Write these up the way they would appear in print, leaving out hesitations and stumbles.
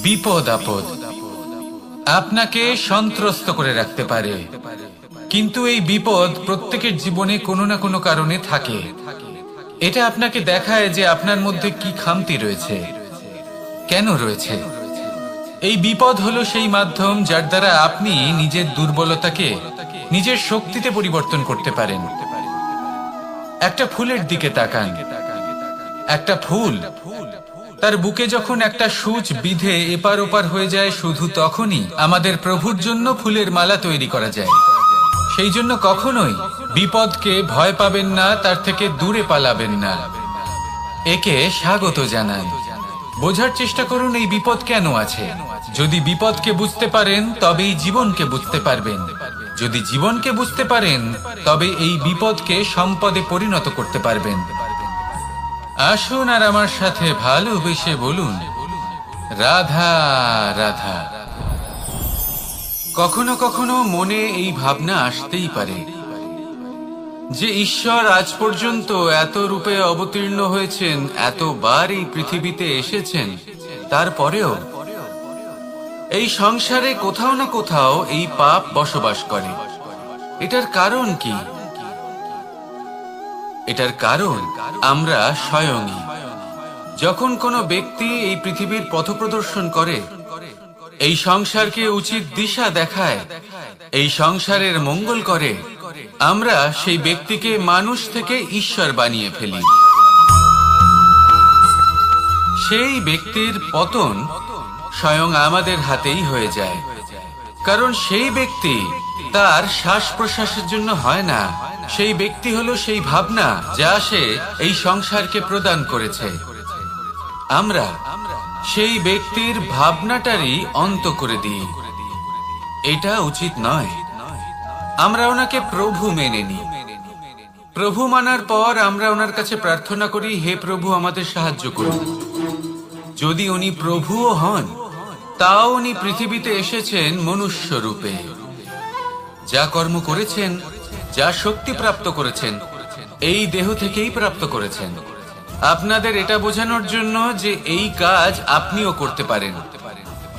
বিপদ আপদ আপনাকে সন্ত্রস্ত করে রাখতে পারে, কিন্তু এই বিপদ প্রত্যেকের জীবনে কোনো না কোনো কারণে থাকে। এটা আপনাকে দেখায় যে আপনার মধ্যে কি খামতি রয়েছে, কেন রয়েছে। এই বিপদ হলো সেই মাধ্যম যার দ্বারা আপনি নিজের দুর্বলতাকে নিজের শক্তিতে পরিবর্তন করতে পারেন। একটা ফুলের দিকে তাকান। একটা ফুল তার বুকে যখন একটা সূচ বিধে এপার ওপার হয়ে যায়, শুধু তখনই আমাদের প্রভুর জন্য ফুলের মালা তৈরি করা যায়। সেই জন্য কখনোই বিপদকে ভয় পাবেন না, তার থেকে দূরে পালাবেন না, একে স্বাগত জানান। বোঝার চেষ্টা করুন এই বিপদ কেন আছে। যদি বিপদকে বুঝতে পারেন তবেই জীবনকে বুঝতে পারবেন। যদি জীবনকে বুঝতে পারেন তবে এই বিপদকে সম্পদে পরিণত করতে পারবেন। আসুন আর আমার সাথে ভালোবেসে বলুন, রাধা রাধা। কখনো কখনো মনে এই ভাবনা আসতেই পারে যে ঈশ্বর আজ পর্যন্ত এত রূপে অবতীর্ণ হয়েছেন, এতবার এই পৃথিবীতে এসেছেন, তারপরেও এই সংসারে কোথাও না কোথাও এই পাপ বসবাস করে। এটার কারণ কি? এটার কারণ আমরা স্বয়ংই। যখন কোনো ব্যক্তি এই পৃথিবীর পথপ্রদর্শন করে, এই সংসারকে উচিত দিশা দেখায়, এই সংসারের মঙ্গল করে, আমরা সেই ব্যক্তিকে মানুষ থেকে ঈশ্বর বানিয়ে ফেলি। সেই ব্যক্তির পতন স্বয়ং আমাদের হাতেই হয়ে যায়, কারণ সেই ব্যক্তি তার শ্বাস প্রশ্বাসের জন্য হয় না। সেই ব্যক্তি হলো সেই ভাবনা যা সে এই সংসারকে প্রদান করেছে। আমরা সেই ব্যক্তির ভাবনাটারই অন্ত করে দিই। এটা উচিত নয়। আমরা ওনাকে প্রভু মেনে নিই। প্রভু মানার পর আমরা ওনার কাছে প্রার্থনা করি, হে প্রভু আমাদের সাহায্য করুন। যদি উনি প্রভুও হন, তাও উনি পৃথিবীতে এসেছেন মনুষ্য রূপে। যা কর্ম করেছেন, যা শক্তি প্রাপ্ত করেছেন, এই দেহ থেকেই প্রাপ্ত করেছেন। আপনাদের এটা বোঝানোর জন্য যে এই কাজ আপনিও করতে পারেন।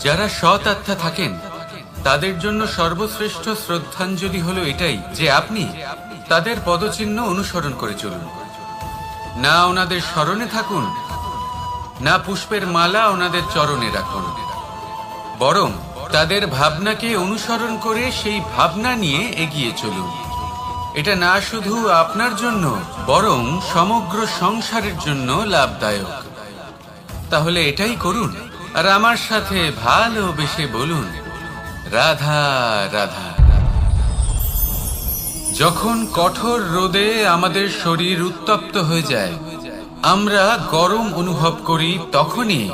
যারা সৎ আত্মা থাকেন তাদের জন্য সর্বশ্রেষ্ঠ শ্রদ্ধাঞ্জলি হলো এটাই যে আপনি তাদের পদচিহ্ন অনুসরণ করে চলুন। না ওনাদের স্মরণে থাকুন, না পুষ্পের মালা ওনাদের চরণে রাখুন, বরং তাদের ভাবনাকে অনুসরণ করে সেই ভাবনা নিয়ে এগিয়ে চলুন। এটা না শুধু আপনার জন্য, বরং সমগ্র সংসারের জন্য লাভদায়ক। তাহলে এটাই করুন আর আমার সাথে ভালোবেসে বলুন, রাধা রাধা। যখন কঠোর রোদে আমাদের শরীর উত্তপ্ত হয়ে যায়, আমরা গরম অনুভব করি, তখনই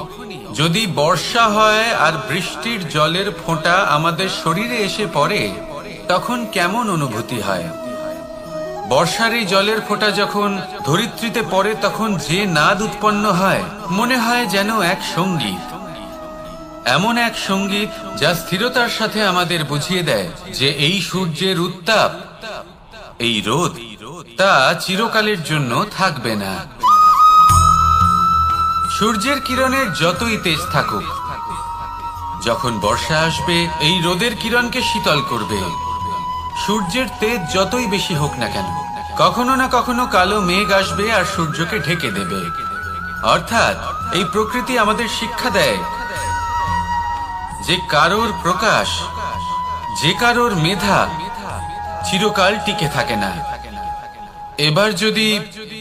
যদি বর্ষা হয় আর বৃষ্টির জলের ফোঁটা আমাদের শরীরে এসে পড়ে, তখন কেমন অনুভূতি হয়? বর্ষার এই জলের ফোঁটা যখন ধরিত্রীতে পড়ে, তখন যে নাদ উৎপন্ন হয়, মনে হয় যেন এক সঙ্গীত। এমন এক সঙ্গীত যা স্থিরতার সাথে আমাদের বুঝিয়ে দেয় যে এই সূর্যের উত্তাপ, এই রোদ, তা চিরকালের জন্য থাকবে না। সূর্যের কিরণের যতই তেজ থাকুক, যখন বর্ষা আসবে এই রোদের কিরণকে শীতল করবে। সূর্যের তেজ যতই বেশি হোক না কেন, কখনো না কখনো কালো মেঘ আসবে আর সূর্যকে ঢেকে দেবে। অর্থাৎ এই প্রকৃতি আমাদের শিক্ষা দেয় যে কারোর প্রকাশ, যে কারোর মেধা চিরকাল টিকে থাকে না। এবার যদি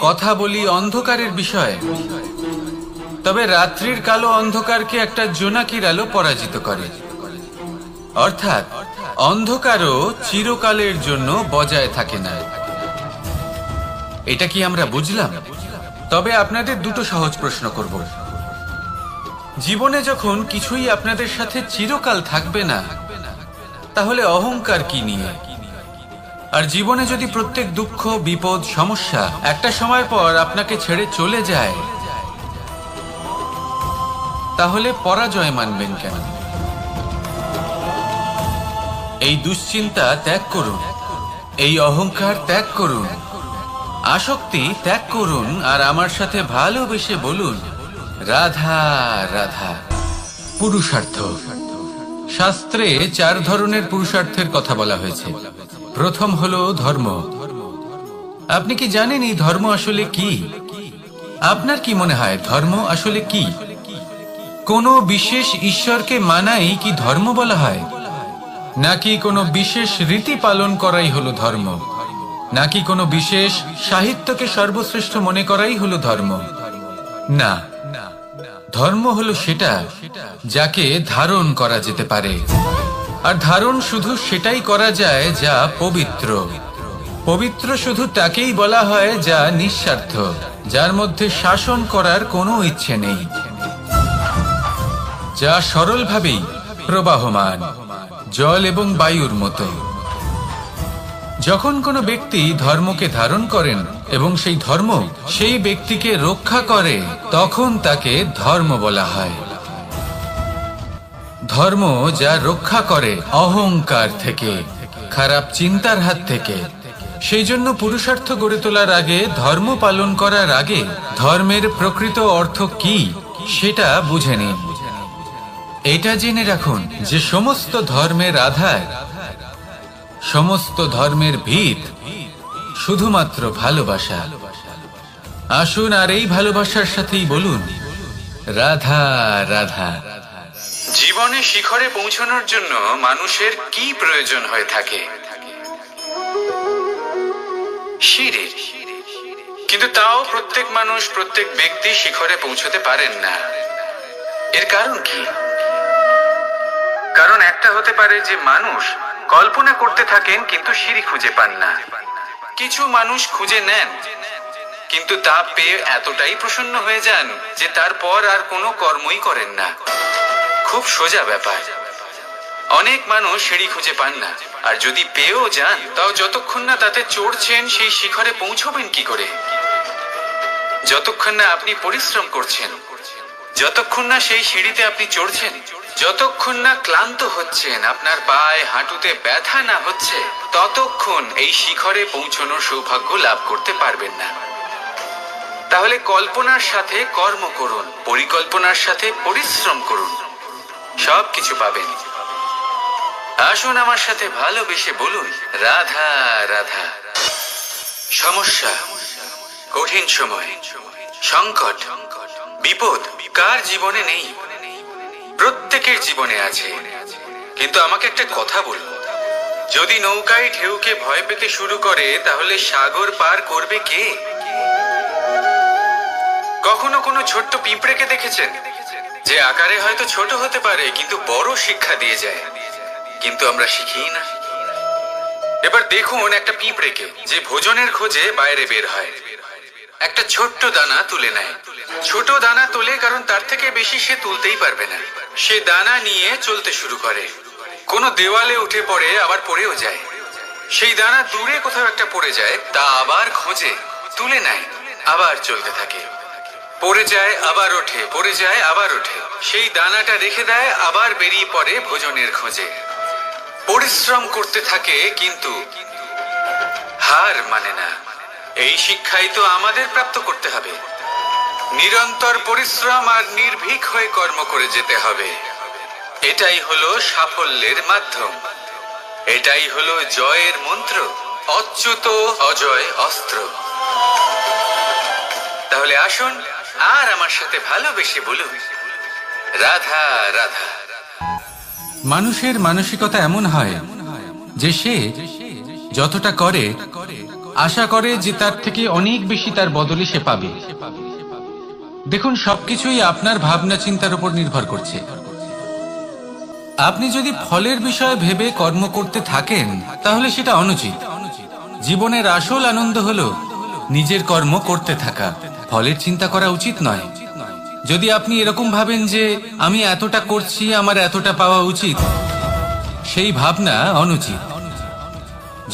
কথা বলি অন্ধকারের বিষয়ে, তবে রাত্রির কালো অন্ধকারকে একটা জোনাকির আলো পরাজিত করে। অর্থাৎ অন্ধকারও চিরকালের জন্য বজায় থাকে না। এটা কি আমরা বুঝলাম? তবে আপনাদের দুটো সহজ প্রশ্ন করব। জীবনে যখন কিছুই আপনাদের সাথে চিরকাল থাকবে না, তাহলে অহংকার কি নিয়ে? আর জীবনে যদি প্রত্যেক দুঃখ, বিপদ, সমস্যা একটা সময় পর আপনাকে ছেড়ে চলে যায়, তাহলে পরাজয় মানবেন কেন? এই দুশ্চিন্তা ত্যাগ করুন, এই অহংকার ত্যাগ করুন, আসক্তি ত্যাগ করুন আর আমার সাথে ভালোবেসে বলুন, রাধা রাধা। পুরুষার্থ। শাস্ত্রে 4 ধরনের পুরুষার্থের কথা বলা হয়েছে। প্রথম হলো ধর্ম। আপনি কি জানেন এই ধর্ম আসলে কি? আপনার কি মনে হয় ধর্ম আসলে কি? কোনো বিশেষ ঈশ্বরকে মানাই কি ধর্ম বলা হয়? নাকি কোনো বিশেষ রীতি পালন করাই হলো ধর্ম? নাকি কোনো বিশেষ সাহিত্যকে সর্বশ্রেষ্ঠ মনে করাই হলো ধর্ম? না, ধর্ম হলো সেটা যাকে ধারণ করা যেতে পারে। আর ধারণ শুধু সেটাই করা যায় যা পবিত্র। পবিত্র শুধু তাকেই বলা হয় যা নিঃস্বার্থ, যার মধ্যে শাসন করার কোনো ইচ্ছে নেই, যা সরলভাবেই প্রবাহমান, জল এবং বায়ুর মতো। যখন কোনো ব্যক্তি ধর্মকে ধারণ করেন এবং সেই ধর্ম সেই ব্যক্তিকে রক্ষা করে, তখন তাকে ধর্ম বলা হয়। ধর্ম যা রক্ষা করে অহংকার থেকে, খারাপ চিন্তার হাত থেকে। সেই জন্য পুরুষার্থ গড়ে তোলার আগে, ধর্ম পালন করার আগে ধর্মের প্রকৃত অর্থ কি সেটা বুঝে নিন। এটা জেনে রাখুন যে সমস্ত ধর্মের আধার, সমস্ত ধর্মের ভিত শুধুমাত্র ভালোবাসা। আসুন আর এই ভালোবাসার সাথেই বলুন রাধা রাধা। জীবনে শিখরে পৌঁছানোর জন্য মানুষের কি প্রয়োজন হয়ে থাকে? সিঁড়ির। কিন্তু তাও প্রত্যেক মানুষ, প্রত্যেক ব্যক্তি শিখরে পৌঁছতে পারেন না। এর কারণ কি? কারণ একটা হতে পারে যে মানুষ কল্পনা করতে থাকেন কিন্তু সিঁড়ি খুঁজে পান না। কিছু মানুষ খুঁজে নেন কিন্তু তা পেয়ে এতটাই প্রসন্ন হয়ে যান যে তারপর আর কোনো কর্মই করেন না। খুব সোজা ব্যাপার। অনেক মানুষ সিঁড়ি খুঁজে পান না, আর যদি পেয়েও যান তাও যতক্ষণ না তাতে চড়ছেন সেই শিখরে পৌঁছবেন কি করে? যতক্ষণ না আপনি পরিশ্রম করছেন, যতক্ষণ না সেই সিঁড়িতে আপনি চড়ছেন, যতক্ষণ না ক্লান্ত হচ্ছেন, আপনার পায়ে হাঁটুতে ব্যথা না হচ্ছে, ততক্ষণ এই শিখরে পৌঁছানোর সৌভাগ্য লাভ করতে পারবেন না। তাহলে কল্পনার সাথে কর্ম করুন, পরিকল্পনার সাথে পরিশ্রম করুন, সব কিছু পাবেন। আসুন আমার সাথে ভালোবেসে বলুন রাধা রাধা। সমস্যা, কঠিন সময়, সংকট, বিপদ কার জীবনে নেই? প্রত্যেকের জীবনে আছে। কিন্তু আমাকে একটা কথা বলুন, যদি নৌকায় ঢেউকে ভয় পেতে শুরু করে তাহলে সাগর পার করবে কে? কখনো কোনো ছোট্ট পিঁপড়েকে দেখেছেন যে আকারে হয়তো ছোট হতে পারে কিন্তু বড় শিক্ষা দিয়ে যায়? কিন্তু আমরা শিখি না। এবার দেখুন একটা পিঁপড়েকে যে ভোজনের খোঁজে বাইরে বের হয়, একটা ছোট্ট দানা তুলে নেয়। ছোট দানা তোলে কারণ তার থেকে বেশি সে তুলতেই পারবে না। সে দানা নিয়ে চলতে শুরু করে, কোনো দেওয়ালে উঠে পড়ে, আবার পড়েও যায়। সেই দানা দূরে কোথাও একটা পড়ে যায়, তা আবার খোঁজে, তুলে নেয়, আবার চলতে থাকে। পড়ে যায় আবার ওঠে, পড়ে যায় আবার ওঠে। সেই দানাটা রেখে দেয়, আবার বেরিয়ে পড়ে ভোজনের খোঁজে। পরিশ্রম করতে থাকে কিন্তু হার মানে না। এই শিক্ষাই তো আমাদের প্রাপ্ত করতে হবে। নিরন্তর পরিশ্রম আর নির্ভীক হয়ে কর্ম করে যেতে হবে। এটাই হলো সাফল্যের মাধ্যম, এটাই হলো জয়ের মন্ত্র, অচ্যুত অজয় অস্ত্র। তাহলে আসুন আর আমার সাথে ভালোবেসে বলুন রাধা রাধা। মানুষের মানসিকতা এমন হয় যে সে যতটা করে আশা করে যে তার থেকে অনেক বেশি তার বদলে সে পাবে। দেখুন, সবকিছুই আপনার ভাবনা চিন্তার উপর নির্ভর করছে। আপনি যদি ফলের বিষয়ে ভেবে কর্ম করতে থাকেন তাহলে সেটা অনুচিত। জীবনের আসল আনন্দ হলো নিজের কর্ম করতে থাকা, ফলের চিন্তা করা উচিত নয়। যদি আপনি এরকম ভাবেন যে আমি এতটা করছি, আমার এতটা পাওয়া উচিত, সেই ভাবনা অনুচিত।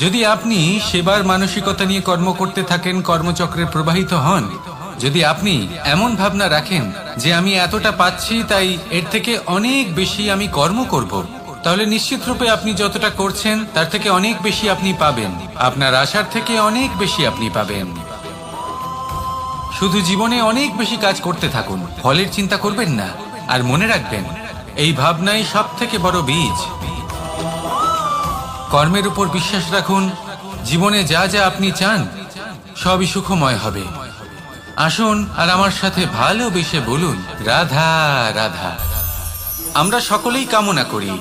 যদি আপনি সেবার মানসিকতা নিয়ে কর্ম করতে থাকেন, কর্মচক্রে প্রবাহিত হন, যদি আপনি এমন ভাবনা রাখেন যে আমি এতটা পাচ্ছি তাই এর থেকে অনেক বেশি আমি কর্ম করব, তাহলে নিশ্চিত রূপে আপনি যতটা করছেন তার থেকে অনেক বেশি আপনি পাবেন। আপনার আশার থেকে অনেক বেশি আপনি পাবেন। শুধু জীবনে অনেক বেশি কাজ করতে থাকুন, ফলের চিন্তা করবেন না। আর মনে রাখবেন, এই ভাবনাই সব থেকে বড় বীজ। কর্মের উপর বিশ্বাস রাখুন, জীবনে যা যা আপনি চান সবই সুখময় হবে। আসুন আর আমার সাথে ভালোবেসে বলুন, রাধা রাধা। আমরা সকলেই কামনা করি,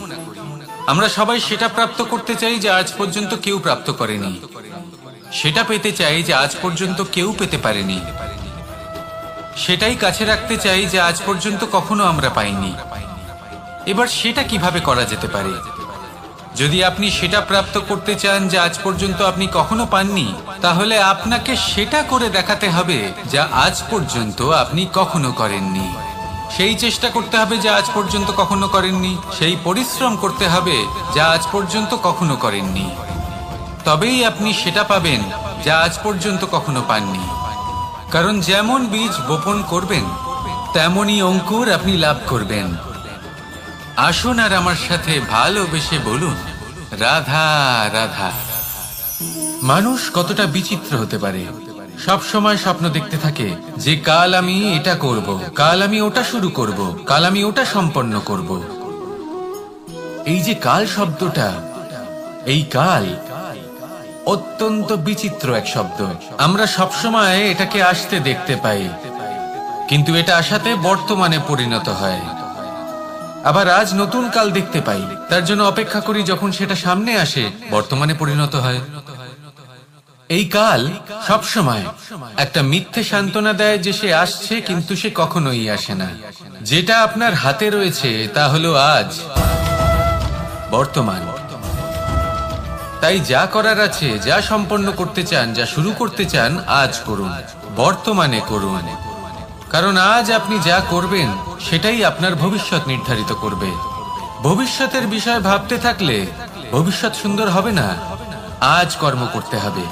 আমরা সবাই সেটা প্রাপ্ত করতে চাই যা আজ পর্যন্ত কেউ প্রাপ্ত করেনি, সেটা পেতে চাই যা আজ পর্যন্ত কেউ পেতে পারেনি, সেটাই কাছে রাখতে চাই যা আজ পর্যন্ত কখনো আমরা পাইনি। এবার সেটা কিভাবে করা যেতে পারে? যদি আপনি সেটা প্রাপ্ত করতে চান যা আজ পর্যন্ত আপনি কখনো পাননি, তাহলে আপনাকে সেটা করে দেখাতে হবে যা আজ পর্যন্ত আপনি কখনো করেননি। সেই চেষ্টা করতে হবে যা আজ পর্যন্ত কখনো করেননি, সেই পরিশ্রম করতে হবে যা আজ পর্যন্ত কখনো করেননি। তবেই আপনি সেটা পাবেন যা আজ পর্যন্ত কখনো পাননি। কারণ যেমন বীজ বপন করবেন তেমনই অঙ্কুর আপনি লাভ করবেন। আসুন আর আমার সাথে ভালোবেসে বলুন, রাধা রাধা। মানুষ কতটা বিচিত্র হতে পারে। সব সময় স্বপ্ন দেখতে থাকে যে কাল আমি এটা করব, কাল আমি ওটা শুরু করব, কাল আমি ওটা সম্পন্ন করব। এই যে কাল শব্দটা, এই কাল অত্যন্ত বিচিত্র এক শব্দ। আমরা সব সময় এটাকে আসতে দেখতে পাই, কিন্তু এটা আসাতে বর্তমানে পরিণত হয়। আবার আজ নতুন কাল দেখতে পাই, তার জন্য অপেক্ষা করি, যখন সেটা সামনে আসে বর্তমানে পরিণত হয়। এই কাল সব সময় একটা মিথ্যে সান্ত্বনা দেয় যে সে আসছে, কিন্তু সে কখনোই আসে না। যেটা আপনার হাতে রয়েছে তা হলো আজ, বর্তমান। তাই যা করার আছে, যা সম্পন্ন করতে চান, যা শুরু করতে চান, আজ করুন, বর্তমানে করুন। কারণ আজ আপনি যা করবেন সেটাই আপনার ভবিষ্যৎ নির্ধারিত করবে। ভবিষ্যতের বিষয় ভাবতে থাকলে ভবিষ্যৎ সুন্দর হবে না। আজ কর্ম করতে হবে।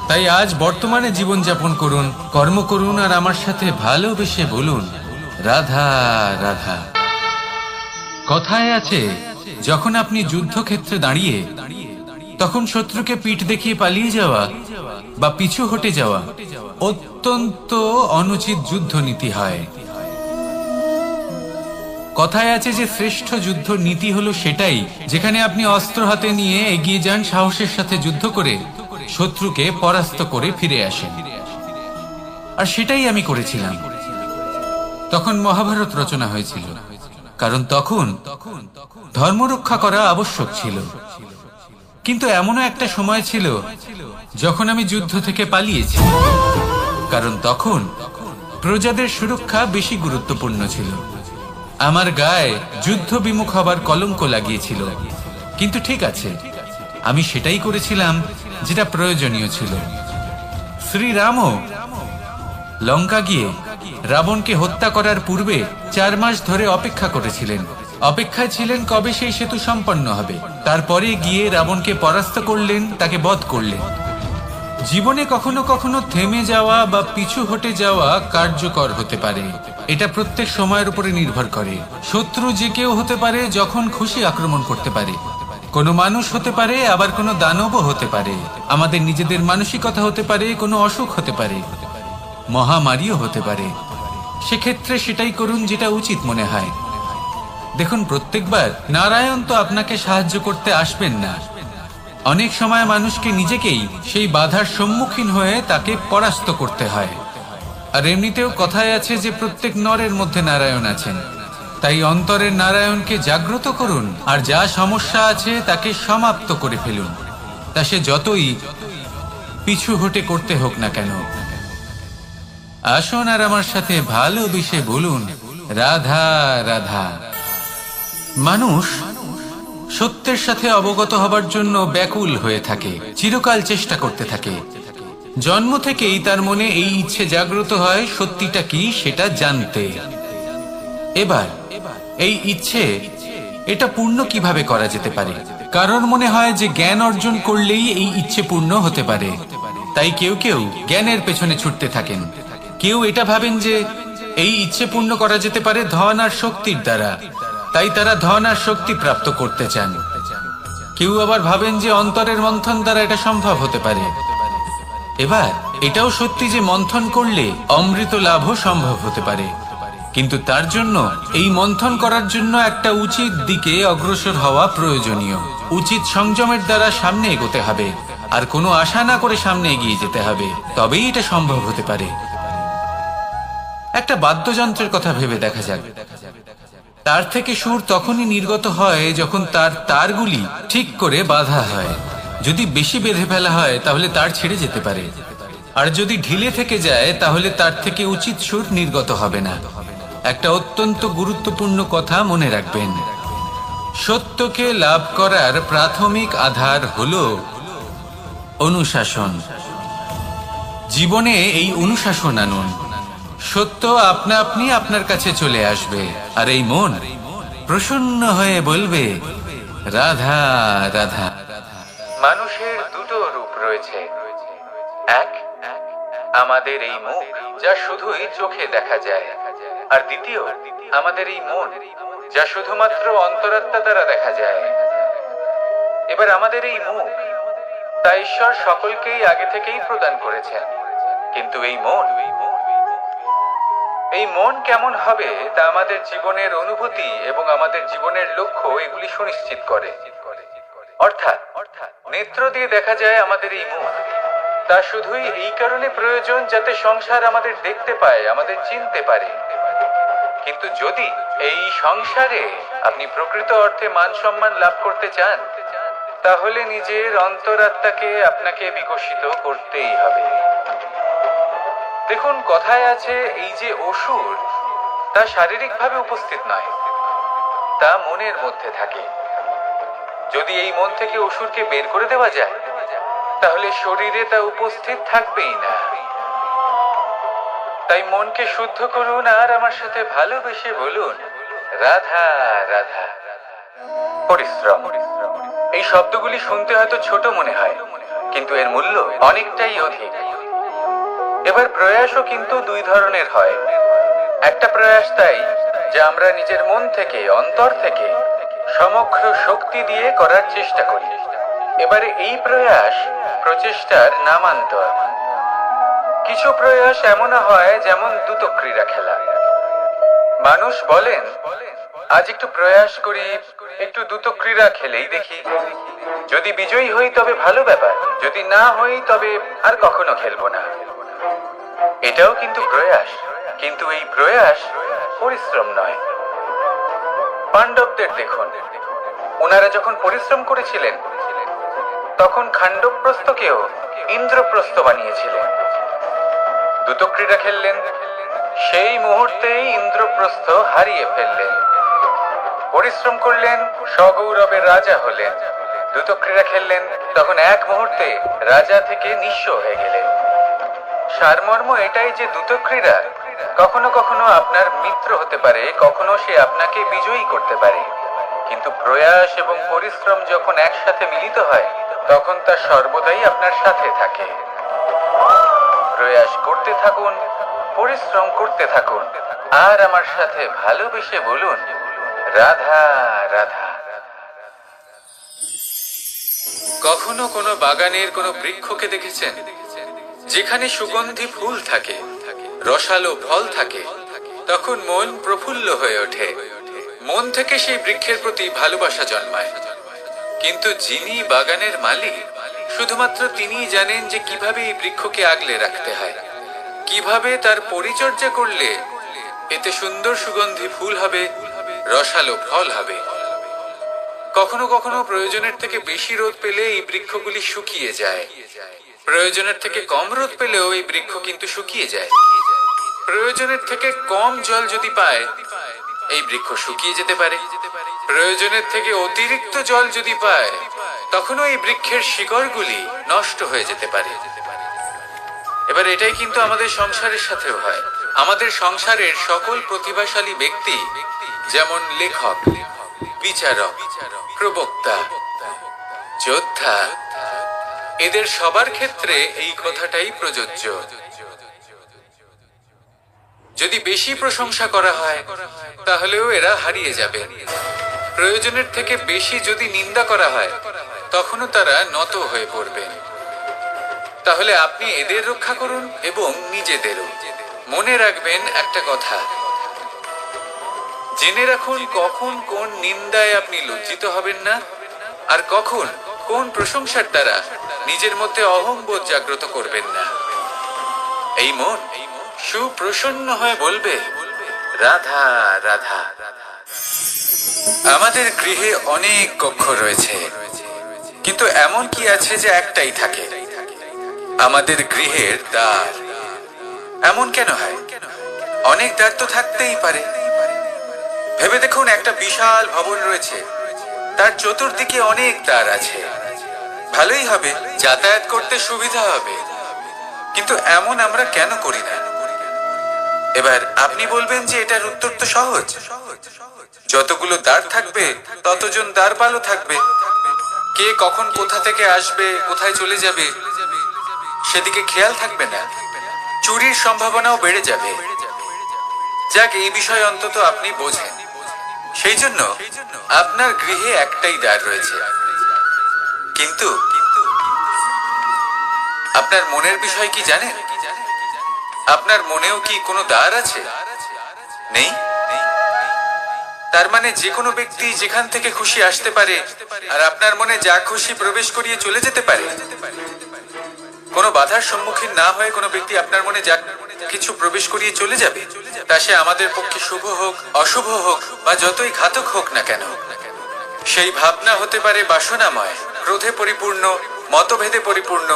তাই আজ বর্তমানে জীবনযাপন করুন, কর্ম করুন, আর আমার সাথে ভালোবেসে বলুন, রাধা রাধা। কথায় আছে, যখন আপনি যুদ্ধক্ষেত্রে দাঁড়িয়ে তখন শত্রুকে পিঠ দেখিয়ে পালিয়ে যাওয়া বা পিছু হটে যাওয়া অত্যন্ত অনুচিত যুদ্ধ নীতি হয়। কথায় আছে যে শ্রেষ্ঠ যুদ্ধ নীতি হলো সেটাই যেখানে আপনি অস্ত্র হাতে নিয়ে এগিয়ে যান, সাহসের সাথে যুদ্ধ করে শত্রুকে পরাস্ত করে ফিরে আসেন। আর সেটাই আমি করেছিলাম। তখন মহাভারত রচনা হয়েছিল, কারণ তখন ধর্ম রক্ষা করা আবশ্যক ছিল। কিন্তু এমনও একটা সময় ছিল যখন আমি যুদ্ধ থেকে পালিয়েছি, কারণ তখন প্রজাদের সুরক্ষা বেশি গুরুত্বপূর্ণ ছিল। আমার গায়ে যুদ্ধ বিমুখ হবার কলঙ্ক লাগিয়েছিল। কিন্তু ঠিক আছে, আমি সেটাই করেছিলাম যেটা প্রয়োজনীয় ছিল। শ্রীরামও লঙ্কা গিয়ে রাবণকে হত্যা করার পূর্বে 4 মাস ধরে অপেক্ষা করেছিলেন। অপেক্ষায় ছিলেন কবে সেই সেতু সম্পন্ন হবে। তারপরে গিয়ে রাবণকে পরাস্ত করলেন, তাকে বধ করলেন। জীবনে কখনো কখনো থেমে যাওয়া বা পিছু হটে যাওয়া কার্যকর হতে পারে। এটা প্রত্যেক সময়ের উপরে নির্ভর করে। শত্রু যে কেউ হতে পারে, যখন খুশি আক্রমণ করতে পারে। কোনো মানুষ হতে পারে, আবার কোনো দানবও হতে পারে। আমাদের নিজেদের মানসিকতা হতে পারে, কোনো অসুখ হতে পারে, মহামারীও হতে পারে। সেক্ষেত্রে সেটাই করুন যেটা উচিত মনে হয়। দেখুন, প্রত্যেকবার নারায়ণ তো আপনাকে সাহায্য করতে আসবেন না। অনেক সময় মানুষকে নিজেকেই সেই বাধার সম্মুখীন হয়ে তাকে পরাস্ত করতে হয়। আর এমনিতেও কথায় আছে যে প্রত্যেক নরের মধ্যে নারায়ণ আছেন। তাই অন্তরের নারায়ণকে জাগ্রত করুন, আর যা সমস্যা আছে তাকে সমাপ্ত করে ফেলুন, তা সে যতই পিছু হটে করতে হোক না কেন। আসুন আর আমার সাথে ভালোবেসে বলুন, রাধা রাধা। মানুষ সত্যের সাথে অবগত হবার জন্য ব্যাকুল হয়ে থাকে, চিরকাল চেষ্টা করতে থাকে। জন্ম থেকেই তার মনে এই ইচ্ছে জাগ্রত হয় সত্যিটা কি সেটা জানতে। এবার এই ইচ্ছে, এটা পূর্ণ কিভাবে করা যেতে পারে? কারণ মনে হয় যে জ্ঞান অর্জন করলেই এই ইচ্ছে পূর্ণ হতে পারে। তাই কেউ কেউ জ্ঞানের পেছনে ছুটতে থাকেন। কেউ এটা ভাবেন যে এই ইচ্ছে পূর্ণ করা যেতে পারে ধন আর শক্তির দ্বারা, তাই তারা ধন আর শক্তি প্রাপ্ত করতে চান। কেউ আবার ভাবেন যে অন্তরের মন্থন দ্বারা এটা সম্ভব হতে পারে। এবার এটাও সত্যি যে মন্থন করলে অমৃত লাভও সম্ভব হতে পারে। কিন্তু তার জন্য এই মন্থন করার জন্য একটা উচিত দিকে অগ্রসর হওয়া প্রয়োজনীয়। উচিত সংযমের দ্বারা সামনে এগোতে হবে, আর কোনো আশা না করে সামনে এগিয়ে যেতে হবে, তবেই এটা সম্ভব হতে পারে। একটা বাদ্যযন্ত্রের কথা ভেবে দেখা যাক। তার থেকে সুর তখনই নির্গত হয় যখন তার তারগুলি ঠিক করে বাঁধা হয়। যদি বেশি বেঁধে ফেলা হয় তাহলে তার ছেড়ে যেতে পারে, আর যদি ঢিলে থেকে যায় তাহলে তার থেকে উচিত সুর নির্গত হবে না। একটা অত্যন্ত গুরুত্বপূর্ণ কথা মনে রাখবেন, সত্যকে লাভ করার প্রাথমিক আধার হলো অনুশাসন। জীবনে এই অনুশাসন আনুন, সত্য আপনা আপনি আপনার কাছে চলে আসবে, আর এই মন প্রসন্ন হয়ে বলবে রাধা রাধা। মানুষের দুটো রূপ রয়েছে, এক আমাদের এই মুখ যা শুধুই চোখে দেখা যায়, আর দ্বিতীয় আমাদের এই মন যা শুধুমাত্র অন্তরাত্মা দ্বারা দেখা যায়। এবার আমাদের এই মুখ তা ঈশ্বর সকলকেই আগে থেকেই প্রদান করেছেন, কিন্তু এই মন কেমন হবে তা আমাদের জীবনের অনুভূতি এবং আমাদের জীবনের লক্ষ্য এগুলি সুনিশ্চিত করে। অর্থাৎ নেত্র দিয়ে দেখা যায় আমাদের এই মুখ, তা শুধুই এই কারণে প্রয়োজন যাতে সংসার আমাদের দেখতে পায়, আমাদের চিনতে পারে। কিন্তু যদি এই সংসারে আপনি প্রকৃত অর্থে মান সম্মান লাভ করতে চান, তাহলে নিজের অন্তরাত্মাকে আপনাকে বিকশিত করতেই হবে। দেখুন, কথায় আছে এই যে অসুর, তা শারীরিকভাবে উপস্থিত নয়, তা মনের মধ্যে থাকে। যদি এই মন থেকে অসুরকে বের করে দেওয়া যায়, তাহলে শরীরে তা উপস্থিত থাকবেই না। তাই মনকে শুদ্ধ করুন আর আমার সাথে ভালোবেসে বলুন রাধা রাধা। পরিশ্রম, এই শব্দগুলি শুনতে হয়তো ছোট মনে হয়, কিন্তু এর মূল্য অনেকটাই অধিক। এবার প্রয়াসও কিন্তু দুই ধরনের হয়। একটা প্রয়াস তাই যা আমরা নিজের মন থেকে, অন্তর থেকে সমগ্র শক্তি দিয়ে করার চেষ্টা করি। এবারে এই প্রয়াস প্রচেষ্টার নামান্তর। কিছু প্রয়াস এমন হয় যেমন দ্রুতক্রীড়া খেলা। মানুষ বলেন আজ একটু প্রয়াস করি, একটু দ্রুতক্রীড়া খেলেই দেখি, যদি বিজয়ী হই তবে ভালো ব্যাপার, যদি না হই তবে আর কখনো খেলবো না। এটাও কিন্তু প্রয়াস, কিন্তু এই প্রয়াস পরিশ্রম নয়। পাণ্ডবদের দেখুন, ওনারা যখন পরিশ্রম করেছিলেন তখন খাণ্ডবপ্রস্থকেও ইন্দ্রপ্রস্থ বানিয়েছিলেন। দ্রুতক্রীড়া খেললেন, সেই মুহূর্তেই ইন্দ্রপ্রস্থ হারিয়ে ফেললেন। পরিশ্রম করলেন, সগৌরবের রাজা হলেন। দ্রুতক্রীড়া খেললেন, তখন এক মুহূর্তে রাজা থেকে নিঃস্ব হয়ে গেলেন। সারমর্ম এটাই যে দ্রুতক্রীড়া কখনো কখনো আপনার মিত্র হতে পারে, কখনো সে আপনাকে বিজয়ী করতে পারে, কিন্তু প্রয়াস এবং পরিশ্রম যখন একসাথে মিলিত হয় তখন তা সর্বদাই আপনার সাথে থাকে। প্রয়াস করতে থাকুন, পরিশ্রম করতে থাকুন, আর আমার সাথে ভালোবেসে বলুন রাধা রাধা। কখনো কোনো বাগানের কোনো বৃক্ষকে দেখেছেন যেখানে সুগন্ধি ফুল থাকে, রসালো ফল থাকে? তখন মন প্রফুল্ল হয়ে ওঠে, মন থেকে সেই বৃক্ষের প্রতি ভালোবাসা জন্মায়। কিন্তু যিনি বাগানের মালিক, শুধুমাত্র তিনিই জানেন যে কিভাবে এই বৃক্ষকে আগলে রাখতে হয়, কিভাবে তার পরিচর্যা করলে এতে সুন্দর সুগন্ধি ফুল হবে, রসালো ফল হবে। কখনো কখনো প্রয়োজনের থেকে বেশি রোদ পেলে এই বৃক্ষগুলি শুকিয়ে যায়, প্রয়োজনের থেকে কম রোদ পেলেও এই বৃক্ষ কিন্তু শুকিয়ে যায়। প্রয়োজনের থেকে কম জল যদি পায় এই বৃক্ষ শুকিয়ে যেতে পারে, প্রয়োজনের থেকে অতিরিক্ত জল যদি পায় তখনও এই বৃক্ষের শিকড়গুলি নষ্ট হয়ে যেতে পারে। এবার এটাই কিন্তু আমাদের সংসারের সাথেও হয়। আমাদের সংসারের সকল প্রতিভাশালী ব্যক্তি, যেমন লেখক, বিচারক, প্রবক্তা, যোদ্ধা, এদের সবার ক্ষেত্রে এই কথাটাই প্রযোজ্য। যদি বেশি প্রশংসা করা হয় তাহলেও এরা হারিয়ে যাবে। প্রয়োজনের থেকে বেশি যদি নিন্দা করা হয় তখনও তারা নত হয়ে পড়বেন। তাহলে আপনি এদের রক্ষা করুন এবং নিজেদেরও। মনে রাখবেন একটা কথা, জেনে রাখুন কখন কোন নিন্দায় আপনি লজ্জিত হবেন না, আর কখন কোন প্রশংসার দ্বারা নিজের মধ্যে অহংবোধ জাগ্রত করবেন না। এই মন সুপ্রসন্ন হয়ে বলবে, রাধা রাধা। আমাদের গৃহে অনেক কক্ষ রয়েছে, কিন্তু এমন কি আছে যে একটাই থাকে? আমাদের গৃহের দ্বার। এমন কেন হয়? অনেক দ্বার তো থাকতেই পারে। ভেবে দেখুন, একটা বিশাল ভবন রয়েছে, তার চতুর্দিকে অনেক দ্বার আছে। ভালোই হবে, যাতায়াত করতে সুবিধা হবে, কিন্তু এমন আমরা কেন করি না? এবার আপনি বলবেন যে এটার উত্তর তো সহজ। যতগুলো দ্বার থাকবে ততজন দ্বারপালও থাকবে। কে কখন কোথা থেকে আসবে, কোথায় চলে যাবে সেদিকে খেয়াল থাকবে না। চুরির সম্ভাবনাও বেড়ে যাবে। যাক, এই বিষয় অন্তত আপনি বোঝেন। সেই জন্য আপনার গৃহে একটাই দ্বার রয়েছে। কিন্তু আপনার মনের বিষয় কি জানেন? আপনার মনেও কি কোনো দ্বার আছে? নেই। তার মানে যে কোনো ব্যক্তি যেখান থেকে খুশি আসতে পারে, আর আপনার মনে যা খুশি প্রবেশ করিয়ে চলে যেতে পারে। কোনো বাধার সম্মুখীন না হয়ে কোনো ব্যক্তি আপনার মনে যা কিছু প্রবেশ করিয়ে চলে যাবে, তা সে আমাদের পক্ষে শুভ হোক, অশুভ হোক, বা যতই ঘাতক হোক না কেন। সেই ভাবনা হতে পারে বাসনাময়, ক্রোধে পরিপূর্ণ, মতভেদে পরিপূর্ণ,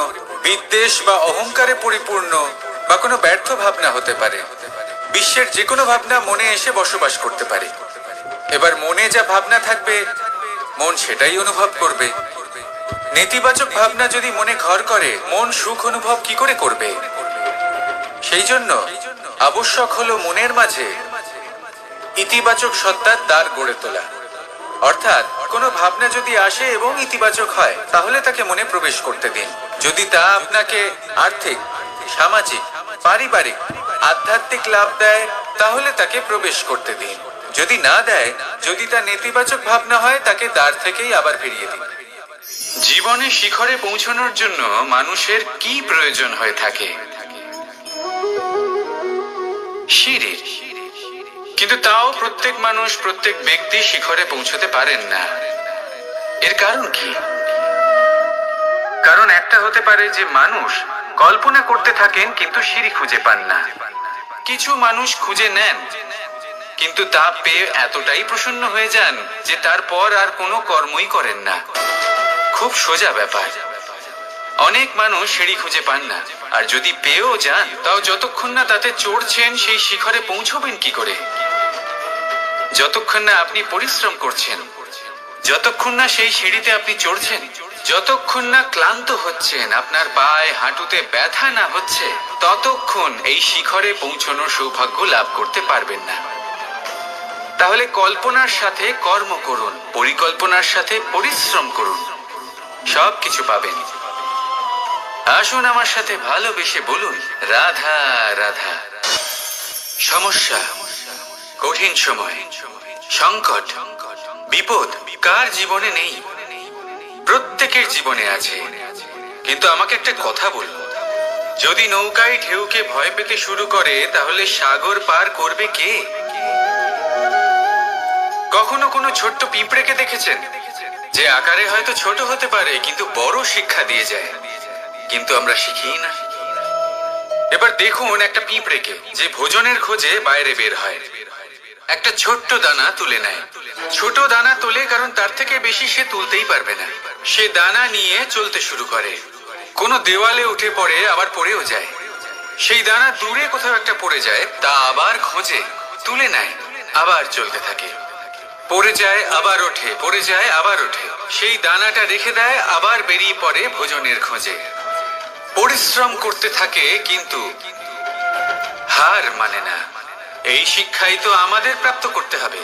বিদ্বেষ বা অহংকারে পরিপূর্ণ, বা কোনো ব্যর্থ ভাবনা হতে পারে। বিশ্বের যে কোনো ভাবনা মনে এসে বসবাস করতে পারে। এবার মনে যা ভাবনা থাকবে, মন সেটাই অনুভব করবে। নেতিবাচক ভাবনা যদি মনে ঘর করে, মন সুখ অনুভব কি করে করবে? সেই জন্য আবশ্যক হলো মনের মাঝে ইতিবাচক সত্তার দ্বার গড়ে তোলা। অর্থাৎ কোনো ভাবনা যদি আসে এবং ইতিবাচক হয়, তাহলে তাকে মনে প্রবেশ করতে দিন। যদি তা আপনাকে আর্থিক, সামাজিক, পারিবারিক, আধ্যাত্মিক লাভ দেয়, তাহলে তাকে প্রবেশ করতে দিন। যদি না দেয়, যদি তা নেতিবাচক ভাবনা হয়, তাকে দ্বার থেকেই আবার ফিরিয়ে দিন। জীবনে শিখরে পৌঁছানোর জন্য মানুষের কি প্রয়োজন হয়ে থাকে? সিঁড়ির। কিন্তু তাও প্রত্যেক মানুষ, প্রত্যেক ব্যক্তি শিখরে পৌঁছতে পারেন না। এর কারণ কি? কারণ একটা হতে পারে যে মানুষ কল্পনা করতে থাকেন কিন্তু সিঁড়ি খুঁজে পান না। কিছু মানুষ খুঁজে নেন, কিন্তু তা পেয়ে এতটাই প্রসন্ন হয়ে যান যে তারপর আর কোনো কর্মই করেন না। খুব সোজা ব্যাপার। অনেক মানুষ সিঁড়ি খুঁজে পান না, আর যদি পেয়েও যান, তাও যতক্ষণ না তাতে চড়ছেন, সেই শিখরে পৌঁছবেন কি করে? যতক্ষণ না আপনি পরিশ্রম করছেন, যতক্ষণ না সেই সিঁড়িতে আপনি চড়ছেন, যতক্ষণ না ক্লান্ত হচ্ছেন, আপনার পায়ে হাঁটুতে ব্যথা না হচ্ছে, ততক্ষণ এই শিখরে পৌঁছানোর সৌভাগ্য লাভ করতে পারবেন না। তাহলে কল্পনার সাথে কর্ম করুন, পরিকল্পনার সাথে পরিশ্রম করুন, সব কিছু পাবেন। আসুন আমার সাথে ভালোবেসে বলুন, রাধা রাধা। সমস্যা, কঠিন সময়, সংকট, বিপদ কার জীবনে নেই? প্রত্যেকের জীবনে আছে। কিন্তু আমাকে একটা কথা বলুন, যদি নৌকায় ঢেউকে ভয় পেতে শুরু করে, তাহলে সাগর পার করবে কে? কখনো কোনো ছোট্ট পিঁপড়েকে দেখেছেন, যে আকারে হয়তো ছোট হতে পারে, কিন্তু বড় শিক্ষা দিয়ে যায়? কিন্তু আমরা শিখি না। এবার দেখুন একটা পিঁপড়েকে, যে ভোজনের খোঁজে বাইরে বের হয়, একটা ছোট্ট দানা তুলে নেয়। ছোট দানা তোলে কারণ তার থেকে বেশি সে তুলতেই পারবে না। সে দানা নিয়ে চলতে শুরু করে, কোনো দেওয়ালে উঠে পড়ে, আবার পড়েও যায়। সেই দানা দূরে কোথাও একটা পড়ে যায়, তা আবার খোঁজে, তুলে নেয়, আবার চলতে থাকে। পড়ে যায়, আবার ওঠে, পড়ে যায়, আবার ওঠে। সেই দানাটা রেখে দেয়, আবার বেরিয়ে পড়ে ভোজনের খোঁজে। পরিশ্রম করতে থাকে, কিন্তু হার মানে না। এই শিক্ষাই তো আমাদের প্রাপ্ত করতে হবে।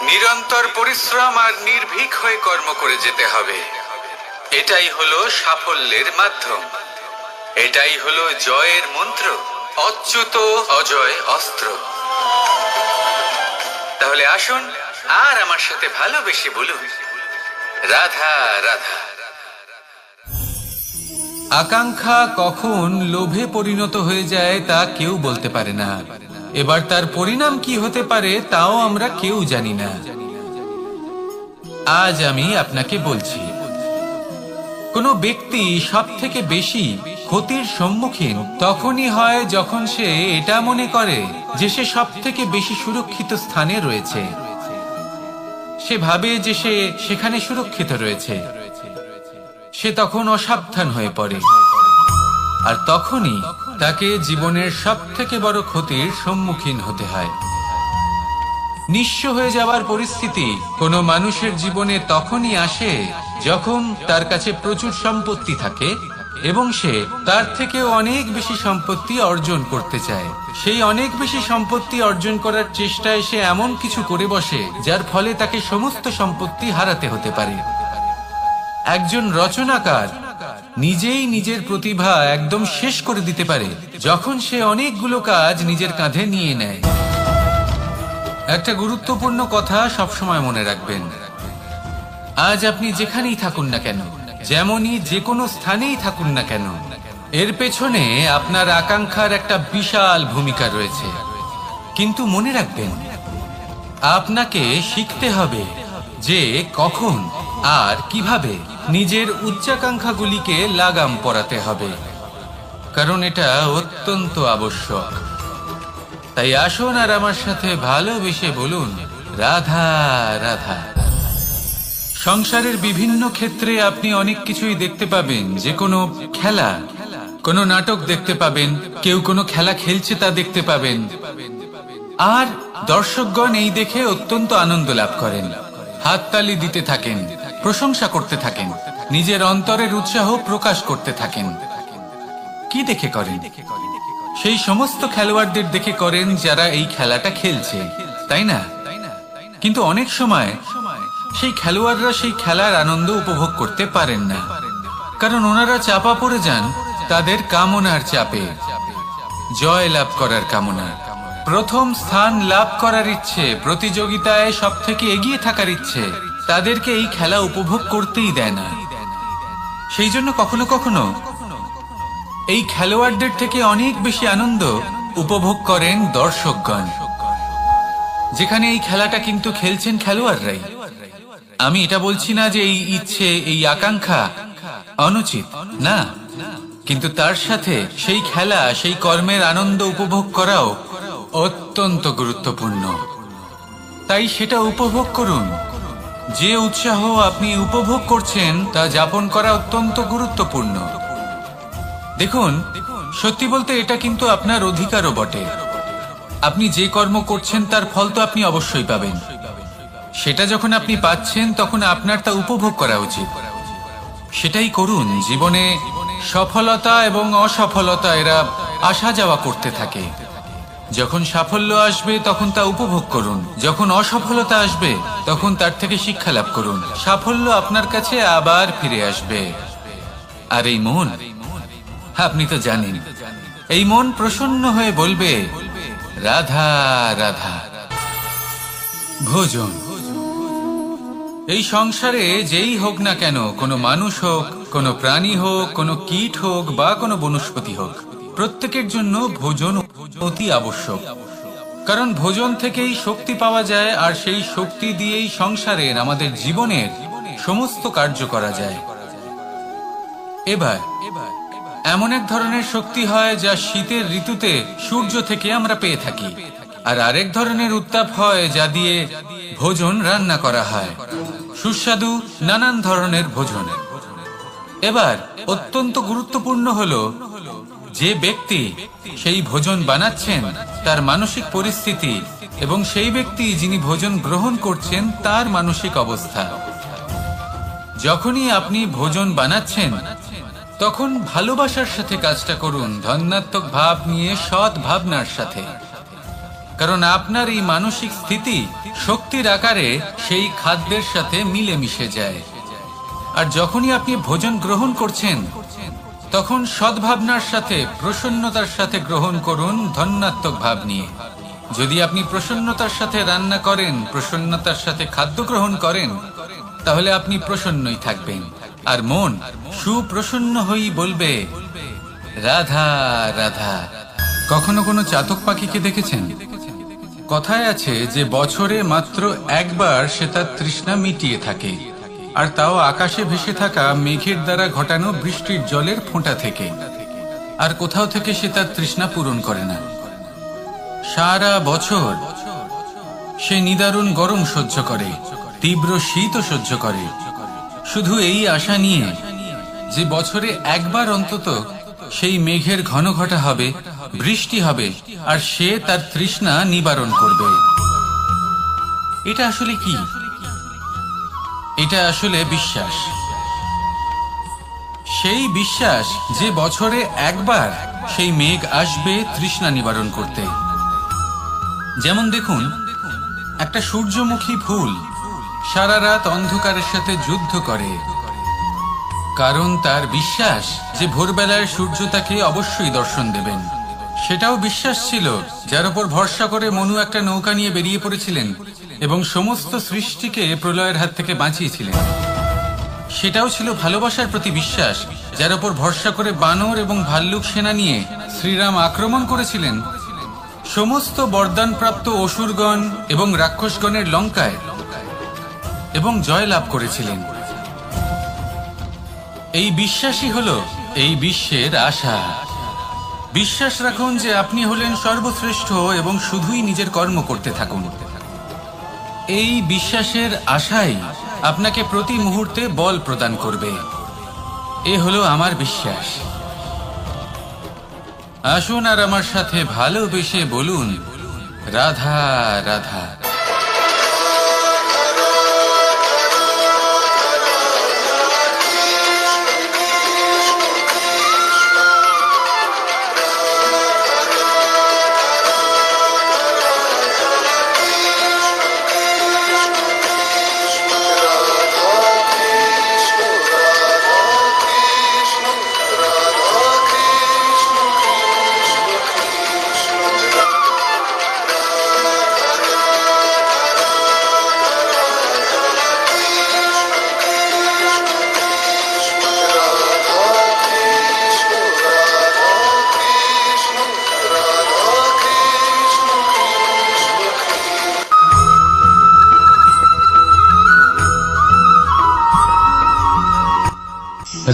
নিরন্তর পরিশ্রম আর নির্ভীক হয়ে কর্ম করে যেতে হবে। এটাই হলো সাফল্যের মাধ্যম। এটাই হলো জয়ের মন্ত্র, অচ্যুত অজয় অস্ত্র। তাহলে আসুন আর আমার সাথে ভালোবেসে বলুন, রাধা রাধা। আকাঙ্ক্ষা কখন লোভে পরিণত হয়ে যায় তা কেউ বলতে পারে না, এবার তার পরিণাম কি হতে পারে তাও আমরা কেউ জানি না। আজ আমি আপনাকে বলছি, কোনো ব্যক্তি সব থেকে বেশি ক্ষতির সম্মুখীন তখনই হয় যখন সে এটা মনে করে যে সে সব থেকে বেশি সুরক্ষিত স্থানে রয়েছে। সে ভাবে যে সে সেখানে সুরক্ষিত রয়েছে। সে তখন অসাবধান হয়ে পড়ে, আর তখনই তাকে জীবনের সব থেকে বড় ক্ষতির সম্মুখীন হতে হয়। নিঃস্ব হয়ে যাওয়ার পরিস্থিতি কোনো মানুষের জীবনে তখনই আসে যখন তার কাছে প্রচুর সম্পত্তি থাকে এবং সে তার থেকেও অনেক বেশি সম্পত্তি অর্জন করতে চায়। সেই অনেক বেশি সম্পত্তি অর্জন করার চেষ্টায় সে এমন কিছু করে বসে যার ফলে তাকে সমস্ত সম্পত্তি হারাতে হতে পারে। একজন রচনাকার নিজেই নিজের প্রতিভা একদম শেষ করে দিতে পারে যখন সে অনেকগুলো কাজ নিজের কাঁধে নিয়ে নেয়। একটা গুরুত্বপূর্ণ কথা সবসময় মনে রাখবেন, আজ আপনি যেখানেই থাকুন না কেন, যেমনই যে কোনো স্থানেই থাকুন না কেন, এর পেছনে আপনার আকাঙ্ক্ষার একটা বিশাল ভূমিকা রয়েছে। কিন্তু মনে রাখবেন, আপনাকে শিখতে হবে যে কখন আর কিভাবে নিজের উচ্চাকাঙ্ক্ষাগুলিকে লাগাম পরাতে হবে, কারণ এটা অত্যন্ত আবশ্যক। তাই আসুন আর আমার সাথে ভালোবেসে বলুন, রাধা রাধা। সংসারের বিভিন্ন ক্ষেত্রে আপনি অনেক কিছুই দেখতে পাবেন, যে কোনো খেলা, কোনো নাটক দেখতে পাবেন, কেউ কোনো খেলা খেলছে তা দেখতে পাবেন, আর দর্শকগণ এই দেখে অত্যন্ত আনন্দ লাভ করেন, হাততালি দিতে থাকেন, প্রশংসা করতে থাকেন, নিজের অন্তরের উৎসাহ প্রকাশ করতে থাকেন। কি দেখে করেন? সেই সমস্ত খেলোয়াড়দের দেখে করেন যারা এই খেলাটা খেলছে, তাই না? কিন্তু অনেক সময় সেই খেলোয়াড়রা সেই খেলার আনন্দ উপভোগ করতে পারেন না, কারণ ওনারা চাপা পড়ে যান তাদের কামনার চাপে, জয় লাভ করার কামনা, প্রথম স্থান লাভ করার ইচ্ছে, প্রতিযোগিতায় সব থেকে এগিয়ে থাকার ইচ্ছে তাদেরকে এই খেলা উপভোগ করতেই দেয় না। সেই জন্য কখনো কখনো এই খেলোয়াড়দের থেকে অনেক বেশি আনন্দ উপভোগ করেন দর্শকগণ, যেখানে এই খেলাটা কিন্তু খেলছেন খেলোয়াড়রাই। আমি এটা বলছি না যে এই ইচ্ছে, এই আকাঙ্ক্ষা অনুচিত না, কিন্তু তার সাথে সেই খেলা, সেই কর্মের আনন্দ উপভোগ করাও অত্যন্ত গুরুত্বপূর্ণ। তাই সেটা উপভোগ করুন। যে উৎসাহ আপনি উপভোগ করছেন তা যাপন করা অত্যন্ত গুরুত্বপূর্ণ। দেখুন, সত্যি বলতে এটা কিন্তু আপনার অধিকারও বটে। আপনি যে কর্ম করছেন তার ফল তো আপনি অবশ্যই পাবেন। সেটা যখন আপনি পাচ্ছেন তখন আপনার তা উপভোগ করা উচিত। সেটাই করুন। জীবনে সফলতা এবং অসফলতা এরা আসা যাওয়া করতে থাকে। যখন সাফল্য আসবে তখন তা উপভোগ করুন, যখন অসফলতা আসবে তখন তার থেকে শিক্ষা লাভ করুন। সাফল্য আপনার কাছে আবার ফিরে আসবে। আর এই মন, আপনি তো জানেন, এই মন প্রসন্ন হয়ে বলবে, রাধা রাধা। ভোজন। এই সংসারে যেই হোক না কেন, কোনো মানুষ হোক, কোনো প্রাণী হোক, কোনো কীট হোক বা কোনো বনস্পতি হোক, প্রত্যেকের জন্য ভোজন অতি আবশ্যক। কারণ ভোজন থেকেই শক্তি পাওয়া যায়, আর সেই শক্তি দিয়েই সংসারের, আমাদের জীবনের সমস্ত কার্য করা যায়। এবার এমন এক ধরনের শক্তি হয় যা শীতের ঋতুতে সূর্য থেকে আমরা পেয়ে থাকি, আর আরেক ধরনের উত্তাপ হয় যা দিয়ে ভোজন রান্না করা হয়, সুস্বাদু নানান ধরনের ভোজন। এবার অত্যন্ত গুরুত্বপূর্ণ হলো যে ব্যক্তি সেই ভোজন বানাচ্ছেন তার মানসিক পরিস্থিতি, এবং সেই ব্যক্তি যিনি ভোজন গ্রহণ করছেন তার মানসিক অবস্থা। যখনই আপনি ভোজন বানাচ্ছেন তখন ভালোবাসার সাথে কাজটা করুন, ধন্যাত্মক ভাব নিয়ে, সৎ ভাবনার সাথে। কারণ আপনার এই মানসিক স্থিতি শক্তির আকারে সেই খাদ্যের সাথে মিলে মিশে যায়। আর যখনই আপনি ভোজন গ্রহণ করছেন তখন সদ্ভাবনার সাথে, প্রসন্নতার সাথে গ্রহণ করুন, ধন্যাত্মক ভাব নিয়ে। যদি আপনি প্রসন্নতার সাথে রান্না করেন, প্রসন্নতার সাথে খাদ্য গ্রহণ করেন, তাহলে আপনি প্রসন্নই থাকবেন, আর মন সুপ্রসন্ন হয়েই বলবে, রাধা রাধা। কখনো কোনো চাতক পাখিকে দেখেছেন? কথায় আছে যে বছরে মাত্র একবার সে তার তৃষ্ণা মিটিয়ে থাকে, আর তাও আকাশে ভেসে থাকা মেঘের দ্বারা ঘটানো বৃষ্টির জলের ফোঁটা থেকে। আর কোথাও থেকে সে তার তৃষ্ণা পূরণ করে না। সারা বছর সে নিদারুণ গরম সহ্য করে, তীব্র শীতও সহ্য করে, শুধু এই আশা নিয়ে যে বছরে একবার অন্তত সেই মেঘের ঘন ঘটা হবে, বৃষ্টি হবে, আর সে তার তৃষ্ণা নিবারণ করবে। এটা আসলে কি? এটা আসলে বিশ্বাস। সেই বিশ্বাস যে বছরে একবার সেই মেঘ আসবে তৃষ্ণা নিবারণ করতে। যেমন দেখুন, একটা সূর্যমুখী ফুল সারা রাত অন্ধকারের সাথে যুদ্ধ করে, কারণ তার বিশ্বাস যে ভোরবেলায় সূর্য তাকে অবশ্যই দর্শন দেবেন। সেটাও বিশ্বাস ছিল যার উপর ভরসা করে মনু একটা নৌকা নিয়ে বেরিয়ে পড়েছিলেন এবং সমস্ত সৃষ্টিকে প্রলয়ের হাত থেকে বাঁচিয়েছিলেন। সেটাও ছিল ভালোবাসার প্রতি বিশ্বাস, যার উপর ভরসা করে বানর এবং ভাল্লুক সেনা নিয়ে শ্রীরাম আক্রমণ করেছিলেন সমস্ত বরদানপ্রাপ্ত অসুরগণ এবং রাক্ষসগণের লঙ্কায় এবং জয় লাভ করেছিলেন। এই বিশ্বাসই হলো এই বিশ্বের আশা। বিশ্বাস রাখুন যে আপনি হলেন সর্বশ্রেষ্ঠ এবং শুধুই নিজের কর্ম করতে থাকুন। এই বিশ্বাসের আশাই আপনাকে প্রতি মুহূর্তে বল প্রদান করবে। এ হলো আমার বিশ্বাস। আসুন আর আমার সাথে ভালোবেসে বলুন, রাধা রাধা।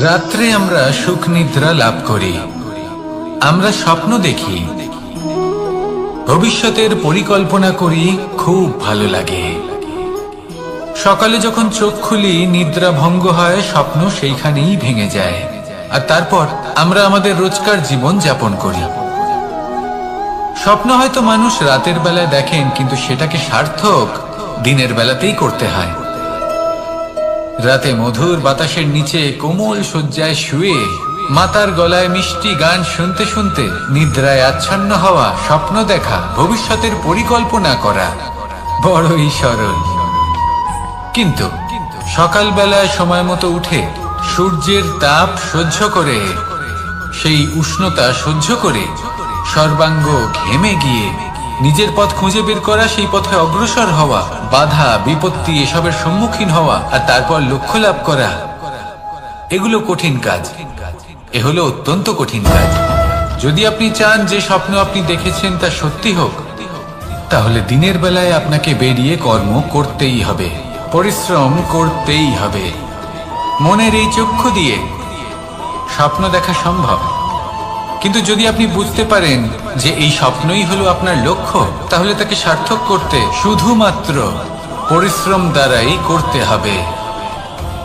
রাত্রে আমরা সুখ নিদ্রা লাভ করি, আমরা স্বপ্ন দেখি, ভবিষ্যতের পরিকল্পনা করি, খুব ভালো লাগে। সকালে যখন চোখ খুলি নিদ্রা ভঙ্গ হয়, স্বপ্ন সেইখানেই ভেঙে যায়, আর তারপর আমরা আমাদের রোজকার জীবন যাপন করি। স্বপ্ন হয়তো মানুষ রাতের বেলায় দেখেন, কিন্তু সেটাকে সার্থক দিনের বেলাতেই করতে হয়। রাতে মধুর বাতাসের নিচে কোমল শয্যায় শুয়ে মাতার গলায় মিষ্টি গান শুনতে শুনতে নিদ্রায় আচ্ছন্ন হওয়া, স্বপ্ন দেখা, ভবিষ্যতের পরিকল্পনা করা বড়ই সরল। কিন্তু সকালবেলায় সময় মতো উঠে সূর্যের তাপ সহ্য করে, সেই উষ্ণতা সহ্য করে সর্বাঙ্গ ঘেমে গিয়ে নিজের পথ খুঁজে বের করা, সেই পথে অগ্রসর হওয়া, বাধা বিপত্তি এসবের সম্মুখীন হওয়া, আর তারপর লক্ষ্য লাভ করা, এগুলো কঠিন কাজ। এ হলো অত্যন্ত কঠিন কাজ। যদি আপনি চান যে স্বপ্ন আপনি দেখেছেন তা সত্যি হোক, তাহলে দিনের বেলায় আপনাকে বেরিয়ে কর্ম করতেই হবে, পরিশ্রম করতেই হবে। মনের এই চক্ষু দিয়ে স্বপ্ন দেখা সম্ভব, কিন্তু যদি আপনি বুঝতে পারেন যে এই স্বপ্নই হলো আপনার লক্ষ্য, তাহলে তাকে সার্থক করতে শুধুমাত্র পরিশ্রম দ্বারাই করতে হবে।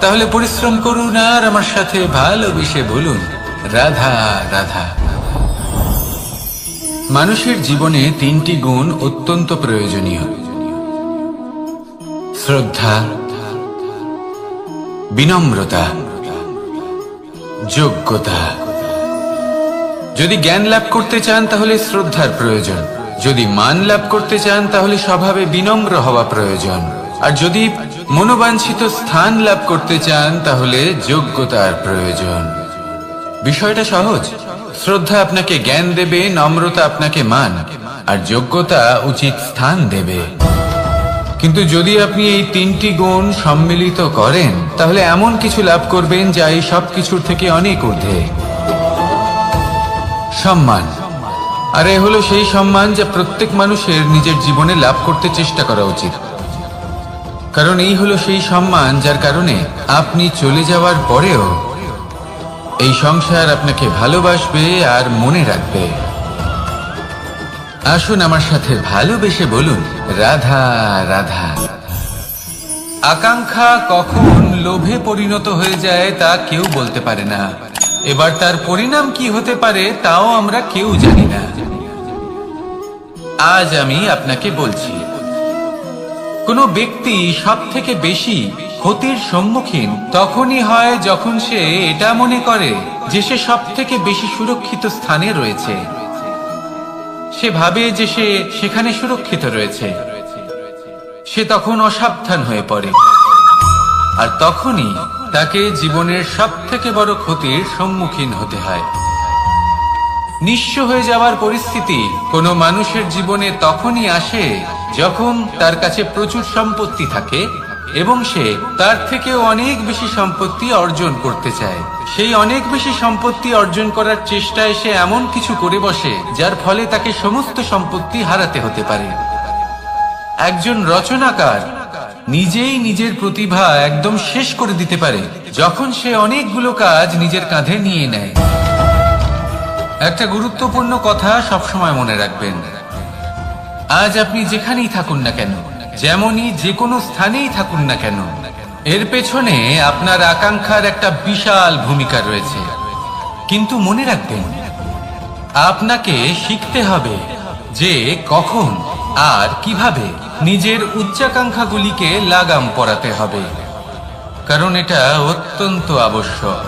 তাহলে পরিশ্রম করুন আর আমার সাথে ভালোবেসে বলুন, রাধা রাধা। মানুষের জীবনে তিনটি গুণ অত্যন্ত প্রয়োজনীয়: শ্রদ্ধা, বিনম্রতা, যোগ্যতা। যদি জ্ঞান লাভ করতে চান তাহলে শ্রদ্ধার প্রয়োজন, যদি মান লাভ করতে চান তাহলে স্বভাবে বিনম্র হওয়া প্রয়োজন, আর যদি মনোবাঞ্ছিত স্থান লাভ করতে চান তাহলে যোগ্যতার প্রয়োজন। বিষয়টা সহজ। শ্রদ্ধা আপনাকে জ্ঞান দেবে, নম্রতা আপনাকে মান, আর যোগ্যতা উচিত স্থান দেবে। কিন্তু যদি আপনি এই তিনটি গুণ সম্মিলিত করেন, তাহলে এমন কিছু লাভ করবেন যা এই সব কিছুর থেকে অনেক ঊর্ধ্বে। সম্মান, আর এ হলো সেই সম্মান যা প্রত্যেক মানুষের নিজের জীবনে লাভ করতে চেষ্টা করা উচিত। কারণ এই হলো সেই সম্মান যার কারণে আপনি চলে যাওয়ার পরেও এই সংসার আপনাকে ভালোবাসবে আর মনে রাখবে। আসুন আমার সাথে ভালোবেসে বলুন, রাধা রাধা। আকাঙ্ক্ষা কখন লোভে পরিণত হয়ে যায় তা কেউ বলতে পারে না। এবার তার পরিণাম কি হতে পারে তাও আমরা কেউ জানি না। আজ আমি আপনাকে বলছি, কোনো ব্যক্তি সব থেকে বেশি ক্ষতির সম্মুখীন তখনই হয় যখন সে এটা মনে করে যে সে সব থেকে বেশি সুরক্ষিত স্থানে রয়েছে। সে ভাবে যে সে সেখানে সুরক্ষিত রয়েছে। সে তখন অসাবধান হয়ে পড়ে, আর তখনই তাকে জীবনের সব থেকে বড় ক্ষতির সম্মুখীন হতে হয়। নিঃস্ব হয়ে যাওয়ার পরিস্থিতি কোনো মানুষের জীবনে তখনই আসে যখন তার কাছে প্রচুর সম্পত্তি থাকে এবং সে তার থেকেও অনেক বেশি সম্পত্তি অর্জন করতে চায়। সেই অনেক বেশি সম্পত্তি অর্জন করার চেষ্টায় সে এমন কিছু করে বসে যার ফলে তাকে সমস্ত সম্পত্তি হারাতে হতে পারে। একজন রচনাকার নিজেই নিজের প্রতিভা একদম শেষ করে দিতে পারে যখন সে অনেকগুলো কাজ নিজের কাঁধে নিয়ে নেয়। একটা গুরুত্বপূর্ণ কথা সবসময় মনে রাখবেন, আজ আপনি যেখানেই থাকুন না কেন, যেমনই যে কোনো স্থানেই থাকুন না কেন, এর পেছনে আপনার আকাঙ্ক্ষার একটা বিশাল ভূমিকা রয়েছে। কিন্তু মনে রাখবেন, আপনাকে শিখতে হবে যে কখন আর কিভাবে নিজের উচ্চাকাঙ্ক্ষাগুলিকে লাগাম পরাতে হবে, কারণ এটা অত্যন্ত আবশ্যক।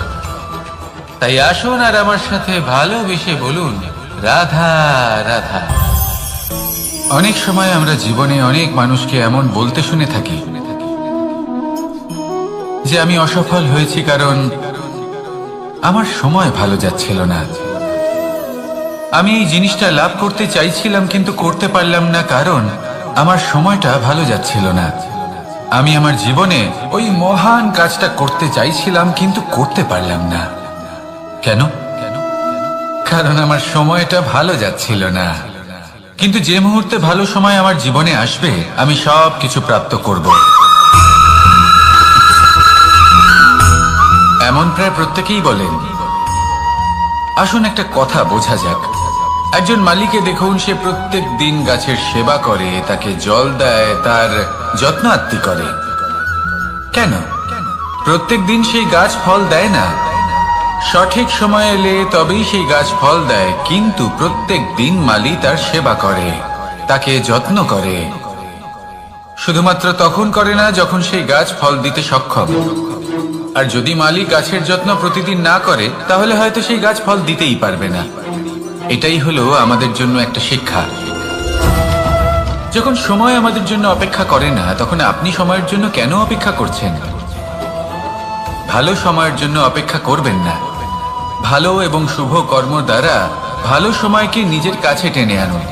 তাই আসুন আর আমার সাথে ভালোবেসে বলুন, রাধা রাধা। অনেক সময় আমরা জীবনে অনেক মানুষকে এমন বলতে শুনে থাকি যে আমি অসফল হয়েছি কারণ আমার সময় ভালো যাচ্ছিল না। আমি এই জিনিসটা লাভ করতে চাইছিলাম কিন্তু করতে পারলাম না কারণ আমার সময়টা ভালো যাচ্ছিল না। আমি আমার জীবনে ওই মহান কাজটা করতে চাইছিলাম কিন্তু করতে পারলাম না। কেন? কারণ আমার সময়টা ভালো যাচ্ছিল না। কিন্তু যে মুহূর্তে ভালো সময় আমার জীবনে আসবে আমি সব কিছু প্রাপ্ত করব। এমন প্রায় প্রত্যেকেই বলেন। আসুন একটা কথা বোঝা যাক। একজন মালিকে দেখুন, সে প্রত্যেক দিন গাছের সেবা করে, তাকে জল দেয়, তার যত্ন আত্তি করে। কেন? প্রত্যেক দিন সেই গাছ ফল দেয় না। সঠিক সময় এলে তবেই সেই গাছ ফল দেয়, কিন্তু প্রত্যেক দিন মালি তার সেবা করে, তাকে যত্ন করে। শুধুমাত্র তখন করে না যখন সেই গাছ ফল দিতে সক্ষম। আর যদি মালি গাছের যত্ন প্রতিদিন না করে তাহলে হয়তো সেই গাছ ফল দিতেই পারবে না। এটাই হলো আমাদের জন্য একটা শিক্ষা। যখন সময় আমাদের জন্য অপেক্ষা করে না তখন আপনি সময়ের জন্য কেন অপেক্ষা করছেন? ভালো সময়ের জন্য অপেক্ষা করবেন না। ভালো এবং শুভ কর্ম দ্বারা ভালো সময়কে নিজের কাছে টেনে আনুন।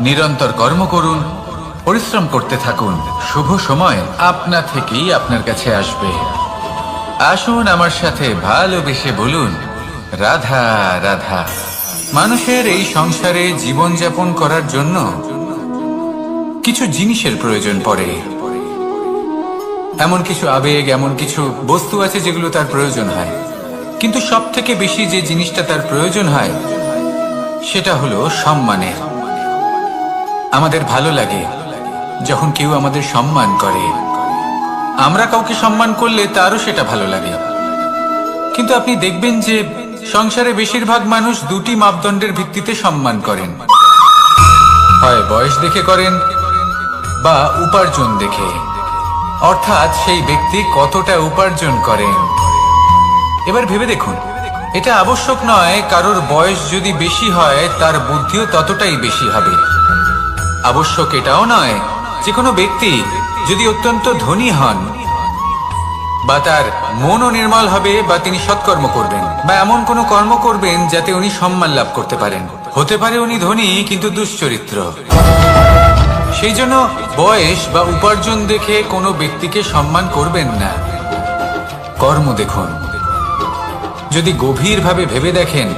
নিরন্তর কর্ম করুন, পরিশ্রম করতে থাকুন। শুভ সময় আপনা থেকেই আপনার কাছে আসবে। আসুন আমার সাথে ভালোবেসে বলুন, রাধা রাধা। মানুষের এই সংসারে জীবনযাপন করার জন্য কিছু জিনিসের প্রয়োজন পড়ে। এমন কিছু আবেগ, এমন কিছু বস্তু আছে যেগুলো তার প্রয়োজন হয়। কিন্তু সব থেকে বেশি যে জিনিসটা তার প্রয়োজন হয় সেটা হলো সম্মানের। আমাদের ভালো লাগে যখন কেউ আমাদের সম্মান করে। আমরা কাউকে সম্মান করলে তারও সেটা ভালো লাগে। কিন্তু আপনি দেখবেন যে সংসারে বেশিরভাগ মানুষ দুটি মাপদণ্ডের ভিত্তিতে সম্মান করেন, হয় বয়স দেখে করেন বা উপার্জন দেখে, অর্থাৎ সেই ব্যক্তি কতটা উপার্জন করেন। এবার ভেবে দেখুন, এটা আবশ্যক নয় কারোর বয়স যদি বেশি হয় তার বুদ্ধিও ততটাই বেশি হবে। আবশ্যক এটাও নয় যে কোনো ব্যক্তি যদি অত্যন্ত ধনী হন বা তার মনও নির্মল হবে বা তিনি সৎকর্ম করবেন বা এমন কোনো কর্ম করবেন যাতে উনি সম্মান লাভ করতে পারেন। হতে পারে উনি ধনী কিন্তু দুশ্চরিত্র। সেই জন্য বয়স বা উপার্জন দেখে কোনো ব্যক্তিকে সম্মান করবেন না। কর্ম দেখুন। যদি গভীরভাবে ভেবে দেখেন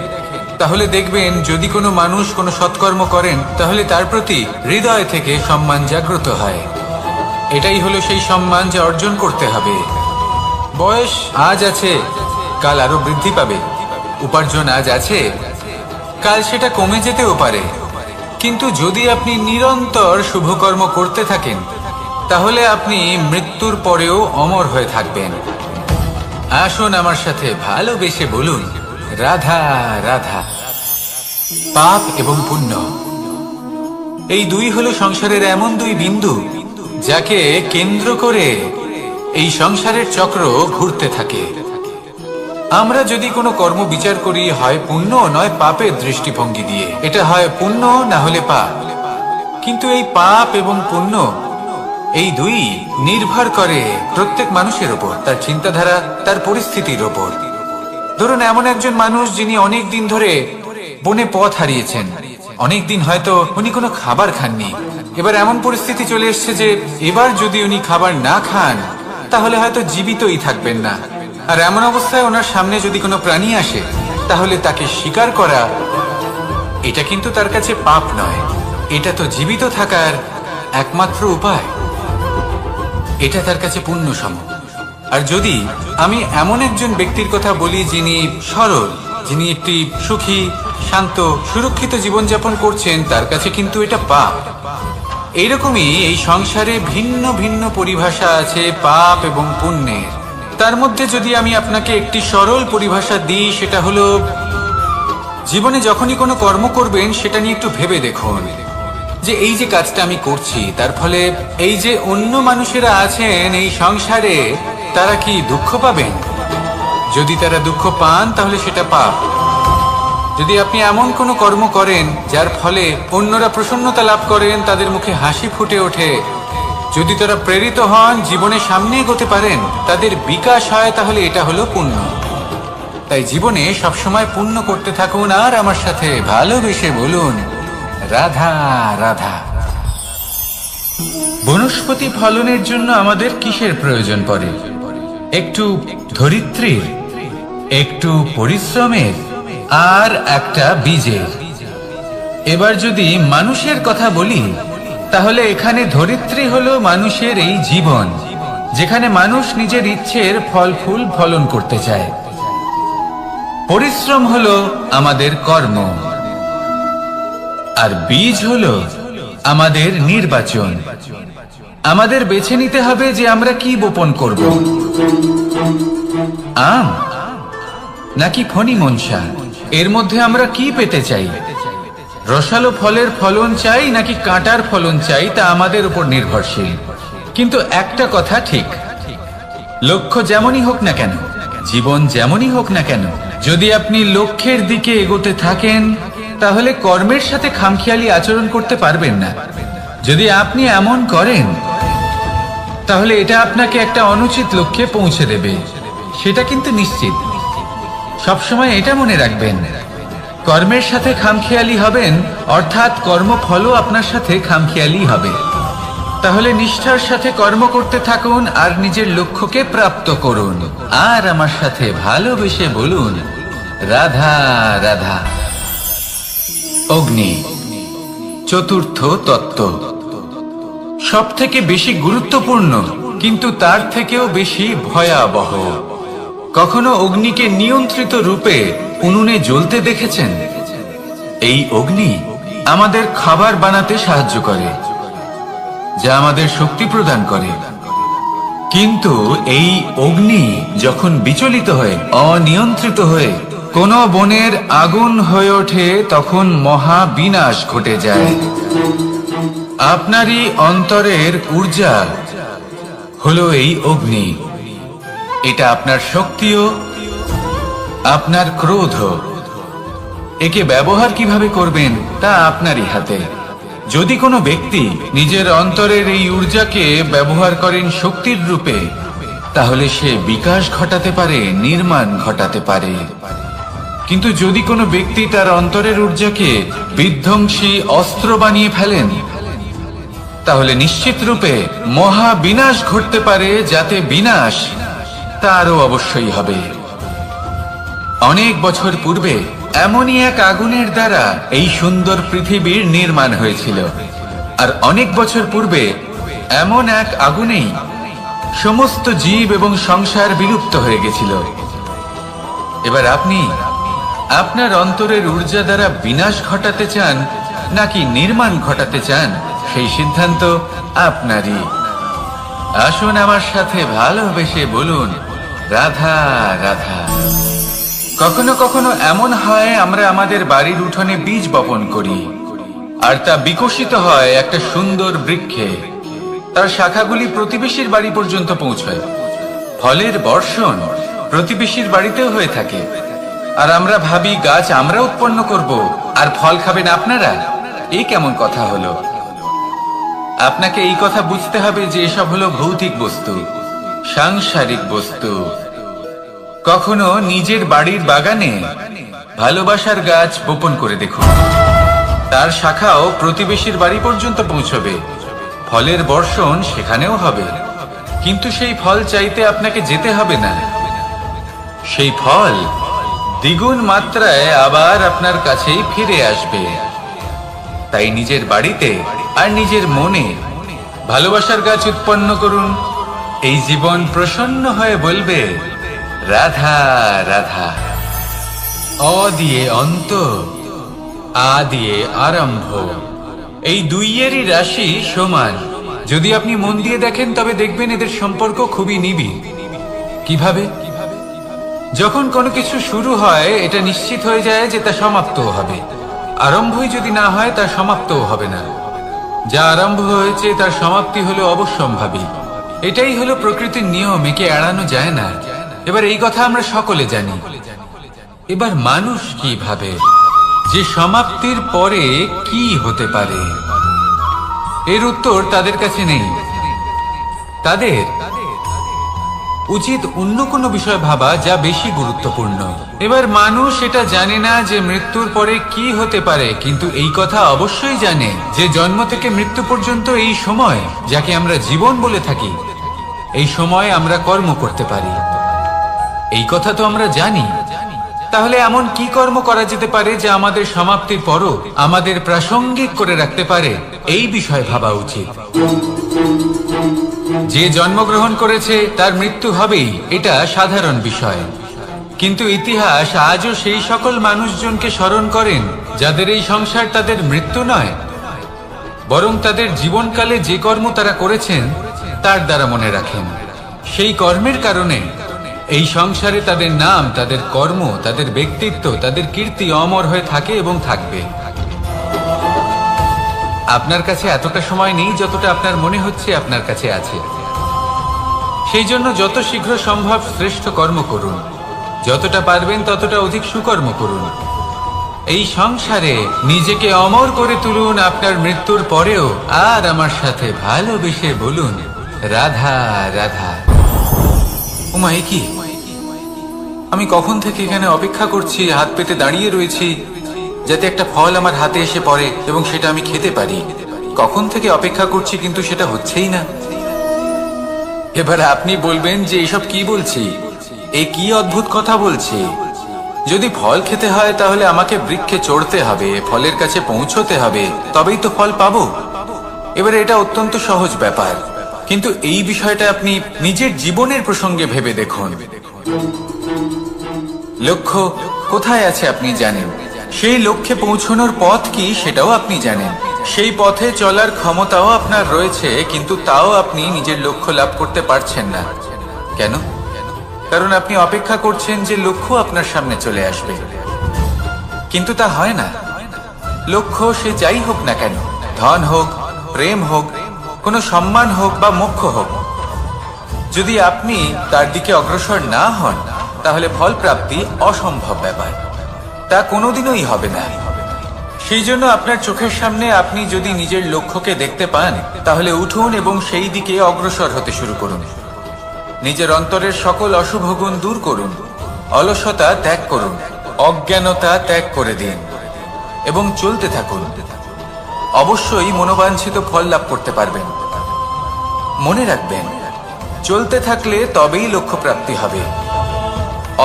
তাহলে দেখবেন যদি কোনো মানুষ কোনো সৎকর্ম করেন তাহলে তার প্রতি হৃদয় থেকে সম্মান জাগ্রত হয়। এটাই হলো সেই সম্মান যা অর্জন করতে হবে। বয়স আজ আছে, কাল আরো বৃদ্ধি পাবে। উপার্জন আজ আছে, কাল সেটা কমে যেতেও পারে। কিন্তু যদি আপনি নিরন্তর শুভকর্ম করতে থাকেন তাহলে আপনি মৃত্যুর পরেও অমর হয়ে থাকবেন। আসুন আমার সাথে ভালোবেসে বলুন, রাধা রাধা। পাপ এবং পুণ্য, এই দুই হলো সংসারের এমন দুই বিন্দু যাকে কেন্দ্র করে এই সংসারের চক্র ঘুরতে থাকে। আমরা যদি কোনো কর্ম বিচার করি, হয় পুণ্য নয় পাপের দৃষ্টিভঙ্গি দিয়ে, এটা হয় পুণ্য না হলে পাপ। কিন্তু এই পাপ এবং পুণ্য এই দুই নির্ভর করে প্রত্যেক মানুষের ওপর, তার চিন্তাধারা, তার পরিস্থিতির ওপর। ধরুন এমন একজন মানুষ যিনি অনেক দিন ধরে বনে পথ হারিয়েছেন, অনেক দিন হয়তো উনি কোনো খাবার খাননি। এবার এমন পরিস্থিতি চলে এসছে যে এবার যদি উনি খাবার না খান তাহলে হয়তো জীবিতই থাকবেন না। আর এমন অবস্থায় ওনার সামনে যদি কোনো প্রাণী আসে তাহলে তাকে শিকার করা, এটা কিন্তু তার কাছে পাপ নয়, এটা তো জীবিত থাকার একমাত্র উপায়। এটা তার কাছে পুণ্য সম। আর যদি আমি এমন একজন ব্যক্তির কথা বলি যিনি সরল, যিনি একটি সুখী, শান্ত, সুরক্ষিত জীবনযাপন করছেন, তার কাছে কিন্তু এটা পাপ। এইরকমই এই সংসারে ভিন্ন ভিন্ন পরিভাষা আছে পাপ এবং পুণ্যের। তার মধ্যে যদি আমি আপনাকে একটি সরল পরিভাষা দিই, সেটা হলো জীবনে যখনই কোনো কর্ম করবেন সেটা নিয়ে একটু ভেবে দেখুন যে এই যে কাজটা আমি করছি তার ফলে এই যে অন্য মানুষেরা আছেন এই সংসারে, তারা কি দুঃখ পাবেন? যদি তারা দুঃখ পান তাহলে সেটা পাপ। যদি আপনি এমন কোনো কর্ম করেন যার ফলে অন্যরা প্রসন্নতা লাভ করেন, তাদের মুখে হাসি ফুটে ওঠে, যদি তারা প্রেরিত হন, জীবনে সামনে এগোতে পারেন, তাদের বিকাশ হয়, তাহলে এটা হলো পুণ্য। তাই জীবনে সবসময় পুণ্য করতে থাকুন আর আমার সাথে ভালোবেসে বলুন, রাধা রাধা। বনস্পতি ফলনের জন্য আমাদের কিসের প্রয়োজন পড়ে? একটু ধরিত্রীর, একটু পরিশ্রমের, আর একটা বীজের। এবার যদি মানুষের কথা বলি তাহলে এখানে ধরিত্রী হলো মানুষের এই জীবন, যেখানে মানুষ নিজের ইচ্ছের ফল ফুল ফলন করতে চায়। পরিশ্রম হলো আমাদের কর্ম, আর বীজ হলো আমাদের নির্বাচন। আমাদের বেছে নিতে হবে যে আমরা কি বপন করব, আম নাকি ফণি মনসা, এর মধ্যে আমরা কি পেতে চাই? রসালো ফলের ফলন চাই নাকি কাঁটার ফলন চাই, তা আমাদের উপর নির্ভরশীল। কিন্তু একটা কথা ঠিক, লক্ষ্য যেমনই হোক না কেন, জীবন যেমনই হোক না কেন, যদি আপনি লক্ষ্যের দিকে এগোতে থাকেন তাহলে কর্মের সাথে খামখেয়ালি আচরণ করতে পারবেন না। যদি আপনি এমন করেন তাহলে এটা আপনাকে একটা অনুচিত লক্ষ্যে পৌঁছে দেবে, সেটা কিন্তু নিশ্চিত। সবসময় এটা মনে রাখবেন, কর্মের সাথে খামখেয়ালি হবেন অর্থাৎ কর্মফলও আপনার সাথে খামখেয়ালি হবে। তাহলে নিষ্ঠার সাথে কর্ম করতে থাকুন আর নিজের লক্ষ্যকে প্রাপ্ত করুন। আর আমার সাথে ভালোবেসে বলুন, রাধা রাধা। অগ্নি চতুর্থ তত্ত্ব, সব থেকে বেশি গুরুত্বপূর্ণ কিন্তু তার থেকেও বেশি ভয়াবহ। কখনো অগ্নিকে নিয়ন্ত্রিত রূপে উনুনে জ্বলতে দেখেছেন? এই অগ্নি আমাদের খাবার বানাতে সাহায্য করে, যা আমাদের শক্তি প্রদান করে। কিন্তু এই অগ্নি যখন বিচলিত হয়ে, অনিয়ন্ত্রিত হয়ে কোন বনের আগুন হয়ে ওঠে, তখন মহা বিনাশ ঘটে যায়। আপনারই অন্তরের ঊর্জা হলো এই অগ্নি। এটা আপনার শক্তিও, আপনার ক্রোধ। একে ব্যবহার কিভাবে করবেন তা আপনারই হাতে। যদি কোনো ব্যক্তি নিজের অন্তরের এই ঊর্জাকে ব্যবহার করেন শক্তির রূপে, তাহলে সে বিকাশ ঘটাতে পারে, নির্মাণ ঘটাতে পারে। কিন্তু যদি কোনো ব্যক্তি তার অন্তরের ঊর্জাকে বিধ্বংসী অস্ত্র বানিয়ে ফেলেন, তাহলে নিশ্চিত রূপে মহা বিনাশ ঘটতে পারে, যাতে বিনাশ তারও অবশ্যই হবে। অনেক বছর পূর্বে এমনই এক আগুনের দ্বারা এই সুন্দর পৃথিবীর নির্মাণ হয়েছিল। আর অনেক বছর পূর্বে এমন এক আগুনেই সমস্ত জীব এবং সংসার বিলুপ্ত হয়ে গেছিল। এবার আপনি আপনার অন্তরের ঊর্জা দ্বারা বিনাশ ঘটাতে চান নাকি নির্মাণ ঘটাতে চান, সেই সিদ্ধান্ত আপনারই। আসুন আমার সাথে ভালোবেসে বলুন, রাধা রাধা। কখনো কখনো এমন হয় আমরা আমাদের বাড়ির উঠোনে বীজ বপন করি, আর তা বিকশিত হয় একটা সুন্দর বৃক্ষে। তার শাখাগুলি প্রতিবেশীর বাড়ি পর্যন্ত পৌঁছায়। ফলের বর্ষণ প্রতিবেশীর বাড়িতেও হয়ে থাকে। আর আমরা ভাবি গাছ আমরা উৎপন্ন করব আর ফল খাবেন আপনারা। এই কেমন কথা হলো? আপনাকে এই কথা বুঝতে হবে যে এসব হলো ভৌতিক বস্তু, সাংসারিক বস্তু। কখনো নিজের বাড়ির বাগানে ভালোবাসার গাছ বপন করে দেখুন। তার শাখাও প্রতিবেশীর বাড়ি পর্যন্ত পৌঁছবে, ফলের বর্ষণ সেখানেও হবে। কিন্তু সেই ফল চাইতে আপনাকে যেতে হবে না, সেই ফল দ্বিগুণ মাত্রায় আবার আপনার কাছেই ফিরে আসবে। তাই নিজের বাড়িতে আর নিজের মনে ভালোবাসার গাছ উৎপন্ন করুন। এই জীবন প্রসন্ন হয়ে বলবে, রাধা রাধা। অ দিয়ে অন্ত, আ দিয়ে আরম্ভ, এই দুইয়েরই রাশি সমান। যদি আপনি মন দিয়ে দেখেন তবে দেখবেন এদের সম্পর্ক খুবই নিবিড়। কিভাবে? যখন কোনো কিছু শুরু হয় এটা নিশ্চিত হয়ে যায় যে তা সমাপ্তও হবে। আরম্ভই যদি না হয় তার সমাপ্তও হবে না। যা আরম্ভ হয়েছে তার সমাপ্তি হলো অবশ্যম্ভাবী। এটাই হলো প্রকৃতির নিয়ম, একে এড়ানো যায় না। এবার এই কথা আমরা সকলে জানি। এবার মানুষ কি ভাবে যে সমাপ্তির পরে কি হতে পারে, এর উত্তর তাদের কাছে নেই। তাদের উচিত অন্য কোনো বিষয় ভাবা যা বেশি গুরুত্বপূর্ণ। এবার মানুষ এটা জানে না যে মৃত্যুর পরে কি হতে পারে, কিন্তু এই কথা অবশ্যই জানে যে জন্ম থেকে মৃত্যু পর্যন্ত এই সময়, যাকে আমরা জীবন বলে থাকি, এই সময় আমরা কর্ম করতে পারি। এই কথা তো আমরা জানি। তাহলে এমন কি কর্ম করা যেতে পারে যা আমাদের সমাপ্তির পরও আমাদের প্রাসঙ্গিক করে রাখতে পারে, এই বিষয়ে ভাবা উচিত। যে জন্মগ্রহণ করেছে তার মৃত্যু হবেই, এটা সাধারণ বিষয়। কিন্তু ইতিহাস আজও সেই সকল মানুষজনকে স্মরণ করেন যাদের এই সংসার তাদের মৃত্যু নয়, বরং তাদের জীবনকালে যে কর্ম তারা করেছেন তার দ্বারা মনে রাখেন। সেই কর্মের কারণে এই সংসারে তাদের নাম, তাদের কর্ম, তাদের ব্যক্তিত্ব, তাদের কীর্তি অমর হয়ে থাকে এবং থাকবে। আপনার কাছে এতটা সময় নেই যতটা আপনার মনে হচ্ছে আপনার কাছে আছে। সেই জন্য যত শীঘ্র সম্ভব শ্রেষ্ঠ কর্ম করুন, যতটা পারবেন ততটা অধিক সুকর্ম করুন। এই সংসারে নিজেকে অমর করে তুলুন আপনার মৃত্যুর পরেও। আর আমার সাথে ভালোবেসে বলুন, রাধা রাধা। উমা, এ কি? আমি কখন থেকে এখানে অপেক্ষা করছি, হাত পেতে দাঁড়িয়ে রয়েছি যাতে একটা ফল আমার হাতে এসে পড়ে এবং সেটা আমি খেতে পারি। কখন থেকে অপেক্ষা করছি, কিন্তু সেটা হচ্ছেই না। এবার আপনি বলবেন যে এসব কি বলছি, এ কি অদ্ভুত কথা বলছি। যদি ফল খেতে হয় তাহলে আমাকে বৃক্ষে চড়তে হবে, ফলের কাছে পৌঁছতে হবে, তবেই তো ফল পাবো। এবার এটা অত্যন্ত সহজ ব্যাপার, কিন্তু এই বিষয়টা আপনি নিজের জীবনের প্রসঙ্গে ভেবে দেখুন। লক্ষ্য কোথায় আছে আপনি জানেন, সেই লক্ষ্যে পৌঁছানোর পথ কি সেটাও আপনি জানেন, সেই পথে চলার ক্ষমতাও আপনার রয়েছে, কিন্তু তাও আপনি নিজের লক্ষ্য লাভ করতে পারছেন না। কেন? কারণ আপনি অপেক্ষা করছেন যে লক্ষ্য আপনার সামনে চলে আসবে, কিন্তু তা হয় না। লক্ষ্য সে যাই হোক না কেন, ধন হোক, প্রেম হোক, কোনো সম্মান হোক বা মোক্ষ হোক, যদি আপনি তার দিকে অগ্রসর না হন তাহলে ফল প্রাপ্তি অসম্ভব ব্যাপার, তা কোনোদিনই হবে না। সেই জন্য আপনার চোখের সামনে আপনি যদি নিজের লক্ষ্যকে দেখতে পান তাহলে উঠুন এবং সেই দিকে অগ্রসর হতে শুরু করুন। নিজের অন্তরের সকল অশুভ গুণ দূর করুন, অলসতা ত্যাগ করুন, অজ্ঞানতা ত্যাগ করে দিন এবং চলতে থাকুন। অবশ্যই মনোবাঞ্ছিত ফল লাভ করতে পারবেন। মনে রাখবেন, চলতে থাকলে তবেই লক্ষ্য প্রাপ্তি হবে।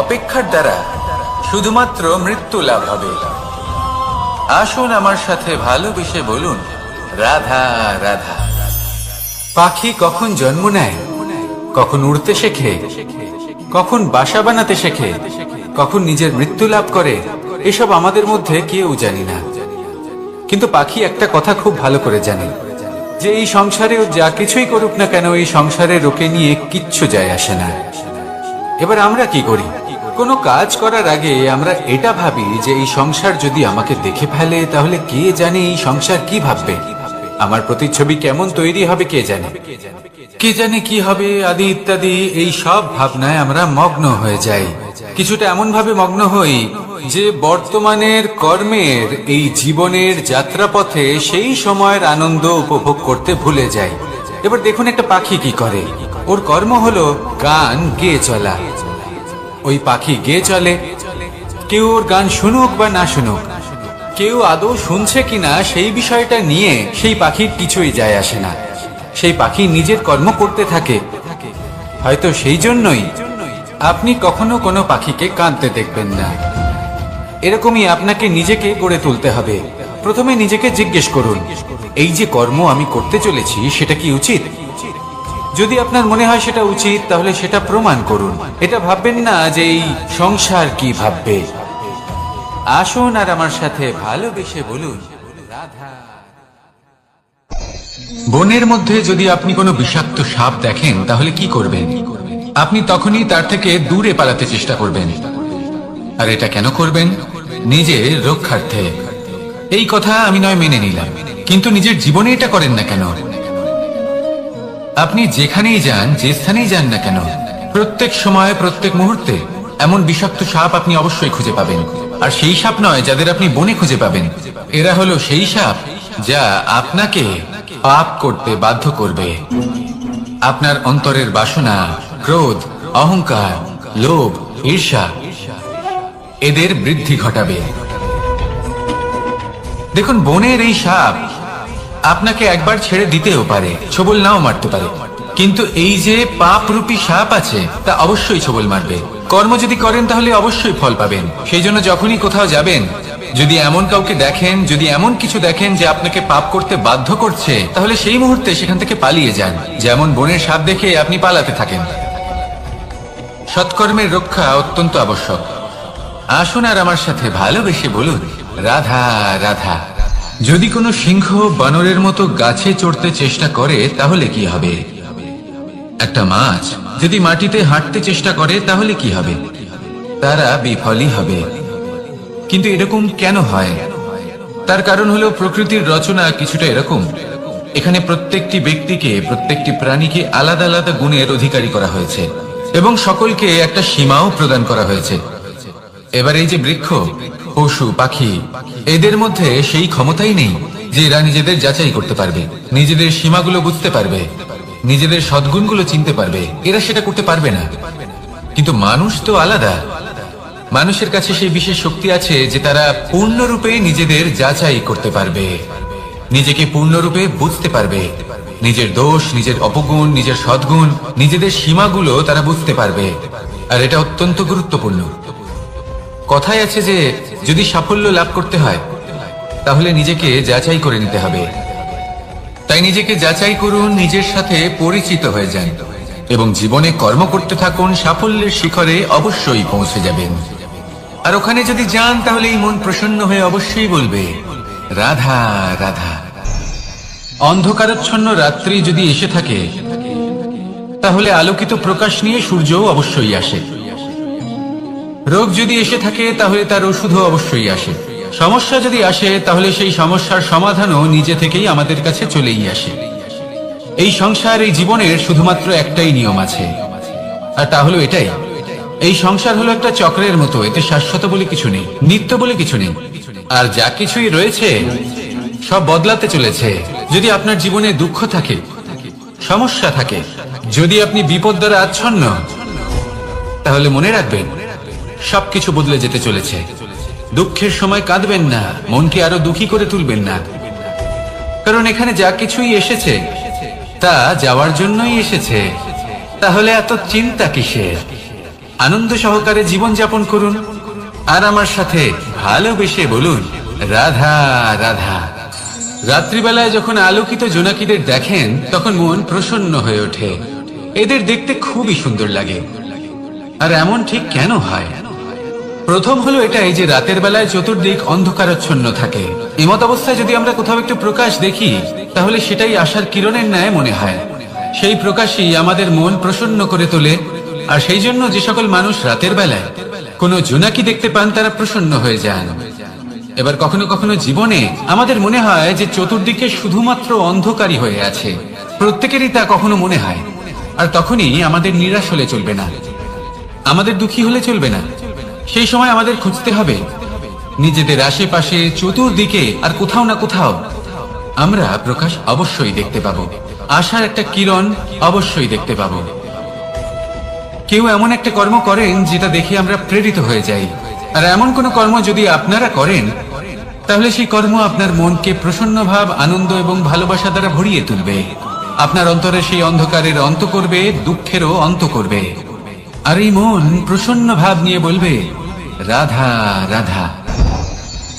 অপেক্ষার দ্বারা শুধুমাত্র মৃত্যু লাভ হবে। আসুন আমার সাথে ভালোবেসে বলুন, রাধা রাধা। পাখি কখন জন্ম নেয়, কখন উড়তে শেখে, কখন বাসা বানাতে শেখে, কখন নিজের মৃত্যু লাভ করে, এসব আমাদের মধ্যে কেউ জানি না। কিন্তু পাখি একটা কথা খুব ভালো করে জানে, যে এই সংসারে যা কিছুই করুক না কেন, এই সংসারে ওকে নিয়ে কিচ্ছু যায় আসে না। এবার আমরা কি করি? কোনো কাজ করার আগে আমরা এটা ভাবি যে এই সংসার যদি আমাকে দেখে ফেলে, তাহলে কে জানে এই সংসার কি ভাববে, আমার প্রতিচ্ছবি কেমন তৈরি হবে কে জানে, কে জানে কি হবে আদি ইত্যাদি। এই সব ভাবনায় আমরা মগ্ন হয়ে যাই। কিছুটা এমন ভাবে মগ্ন হই যে বর্তমানের কর্মের এই জীবনের যাত্রাপথে সেই সময়ের আনন্দ উপভোগ করতে ভুলে যাই। এবার দেখুন একটা পাখি কি করে, ওর কর্ম হলো গান গেয়ে চলা। ওই পাখি গেয়ে চলে, কেউ ওর গান শুনুক বা না শুনুক, কেউ আদৌ শুনছে কিনা সেই বিষয়টা নিয়ে সেই পাখির কিছুই যায় আসে না। সেই পাখি নিজের কর্ম করতে থাকে। হয়তো সেই জন্যই আপনি কখনো কোনো পাখিকে কাঁদতে দেখবেন না। এরকমই আপনাকে নিজেকে গড়ে তুলতে হবে। প্রথমে নিজেকে জিজ্ঞেস করুন, এই যে কর্ম আমি করতে চলেছি সেটা কি উচিত? যদি আপনার মনে হয় সেটা উচিত, তাহলে সেটা প্রমাণ করুন। এটা ভাববেন না যে এই সংসার কি ভাববে। আসুন আর আমার সাথে ভালোবেসে বলুন, রাধা। বনের মধ্যে যদি আপনি কোনো বিষাক্ত সাপ দেখেন, তাহলে কি করবেন? আপনি তখনই তার থেকে দূরে পালাতে চেষ্টা করবেন। আর এটা কেন করবেন? নিজের রক্ষার্থে। এই কথা আমি নয় মেনে নিলাম, কিন্তু নিজের জীবনে এটা করেন না কেন? আপনি যেখানেই যান, যে স্থানেই যান না কেন, প্রত্যেক সময় প্রত্যেক মুহূর্তে এমন বিষাক্ত সাপ আপনি অবশ্যই খুঁজে পাবেন। আর সেই সাপ নয় যাদের আপনি বনে খুঁজে পাবেন, এরা হলো সেই সাপ যা আপনাকে পাপ করতে বাধ্য করবে। আপনার অন্তরের বাসনা, ক্রোধ, অহংকার, লোভ, ঈর্ষা এদের বৃদ্ধি ঘটাবে। দেখুন, বনের এই সাপ আপনাকে একবার ছেড়ে দিতেও পারে, ছোবল নাও মারতে পারে, কিন্তু এই যে পাপরূপী সাপ আছে তা অবশ্যই ছোবল মারবে। কর্ম যদি করেন তাহলে অবশ্যই ফল পাবেন। সেই জন্য যখনই কোথাও যাবেন, যদি এমন কাউকে দেখেন, যদি এমন কিছু দেখেন যে আপনাকে পাপ করতে বাধ্য করছে, তাহলে সেই মুহূর্তে সেখান থেকে পালিয়ে যান। যেমন বনের সাপ দেখে আপনি পালাতে থাকেন। সৎকর্মের রক্ষা অত্যন্ত আবশ্যক। আসুন আর আমার সাথে ভালোবেসে বলুন, রাধা রাধা। যদি কোনো সিংহ বানরের মতো গাছে চড়তে চেষ্টা করে, তাহলে কি হবে? একটা মাছ যদি মাটিতে হাঁটতে চেষ্টা করে, তাহলে কি হবে? তারা বিফলই হবে। কিন্তু এরকম কেন হয়? তার কারণ হলো প্রকৃতির রচনা কিছুটা এরকম। এখানে প্রত্যেকটি ব্যক্তিকে, প্রত্যেকটি প্রাণীকে আলাদা আলাদা গুণের অধিকারী করা হয়েছে এবং সকলকে একটা সীমাও প্রদান করা হয়েছে। এবার এই যে বৃক্ষ, পশু, পাখি, এদের মধ্যে সেই ক্ষমতাই নেই যে এরা নিজেদের যাচাই করতে পারবে, নিজেদের সীমাগুলো বুঝতে পারবে, নিজেদের সদ্গুণগুলো চিনতে পারবে। এরা সেটা করতে পারবে না। কিন্তু মানুষ তো আলাদা। মানুষের কাছে সেই বিশেষ শক্তি আছে যে তারা পূর্ণরূপে নিজেদের যাচাই করতে পারবে, নিজেকে পূর্ণরূপে বুঝতে পারবে, নিজের দোষ, নিজের অপগুণ, নিজের সদ্গুণ, নিজেদের সীমাগুলো তারা বুঝতে পারবে। আর এটা অত্যন্ত গুরুত্বপূর্ণ। কথায় আছে যে যদি সাফল্য লাভ করতে হয়, তাহলে নিজেকে যাচাই করে নিতে হবে। তাই নিজেকে যাচাই করুন, নিজের সাথে পরিচিত হয়ে যান এবং জীবনে কর্ম করতে থাকুন। সাফল্যের শিখরে অবশ্যই পৌঁছে যাবেন। আর ওখানে যদি যান, তাহলে এই মন প্রসন্ন হয়ে অবশ্যই বলবে, রাধা রাধা। অন্ধকারাচ্ছন্ন রাত্রি যদি এসে থাকে, তাহলে আলোকিত প্রকাশ নিয়ে সূর্যও অবশ্যই আসে। রোগ যদি এসে থাকে, তাহলে তার ওষুধও অবশ্যই আসে। সমস্যা যদি আসে, তাহলে সেই সমস্যার সমাধানও নিজে থেকেই আমাদের কাছে চলেই আসে। এই সংসার, এই জীবনের শুধুমাত্র একটাই নিয়ম আছে, আর তা হলো এটাই, এই সংসার হলো একটা চক্রের মতো। এতে শাশ্বত বলে কিছু নেই, নিত্য বলে কিছু নেই। আর যা কিছুই রয়েছে সব বদলাতে চলেছে। যদি আপনার জীবনে দুঃখ থাকে, সমস্যা থাকে, যদি আপনি বিপদ দ্বারা আচ্ছন্ন, তাহলে মনে রাখবেন সবকিছু বদলে যেতে চলেছে। দুঃখের সময় কাঁদবেন না, মনকে আরো দুঃখী করে তুলবেন না, কারণ এখানে যা কিছুই এসেছে তা যাওয়ার জন্যই এসেছে। তাহলে এত চিন্তা কিসের? আনন্দ সহকারে জীবন যাপন করুন, আর আমার সাথে ভালোবেসে বলুন, রাধা রাধা। রাত্রিবেলায় যখন আলোকিত জোনাকিদের দেখেন তখন মন প্রসন্ন হয়ে ওঠে। এদের দেখতে খুবই সুন্দর লাগে। আর এমন ঠিক কেন হয়? প্রথম হলো এটাই যে রাতের বেলায় চতুর্দিক অন্ধকারাচ্ছন্ন থাকে। এমত অবস্থায় যদি আমরা কোথাও একটু প্রকাশ দেখি তাহলে সেটাই আশার কিরণের ন্যায় মনে হয়। সেই প্রকাশই আমাদের মন প্রসন্ন করে তোলে। আর সেই জন্য যে সকল মানুষ রাতের বেলায় কোনো জোনাকি দেখতে পান তারা প্রসন্ন হয়ে যান। এবার কখনো কখনো জীবনে আমাদের মনে হয় যে চতুর্দিকে শুধুমাত্র অন্ধকারই হয়ে আছে। প্রত্যেকেরই তা কখনো মনে হয়। আর তখনই আমাদের নিরাশ হলে চলবে না, আমাদের দুঃখী হলে চলবে না। সেই সময় আমাদের খুঁজতে হবে নিজেদের আশেপাশে, চতুর্দিকে আর কোথাও না কোথাও আমরা প্রকাশ অবশ্যই দেখতে পাবো। আশার একটা কিরণ অবশ্যই দেখতে পাবো। কেউ এমন একটা কর্ম করেন যেটা দেখে আমরা প্রেরিত হয়ে যাই। আর এমন কোন কর্ম যদি আপনারা করেন তাহলে সেই কর্ম আপনার মনকে প্রসন্ন ভাব, আনন্দ এবং ভালোবাসা দ্বারা ভরিয়ে তুলবে। আপনার অন্তরে সেই অন্ধকারের অন্ত করবে, দুঃখেরও অন্ত করবে। আর এই মন প্রসন্ন ভাব নিয়ে বলবে, রাধা রাধা।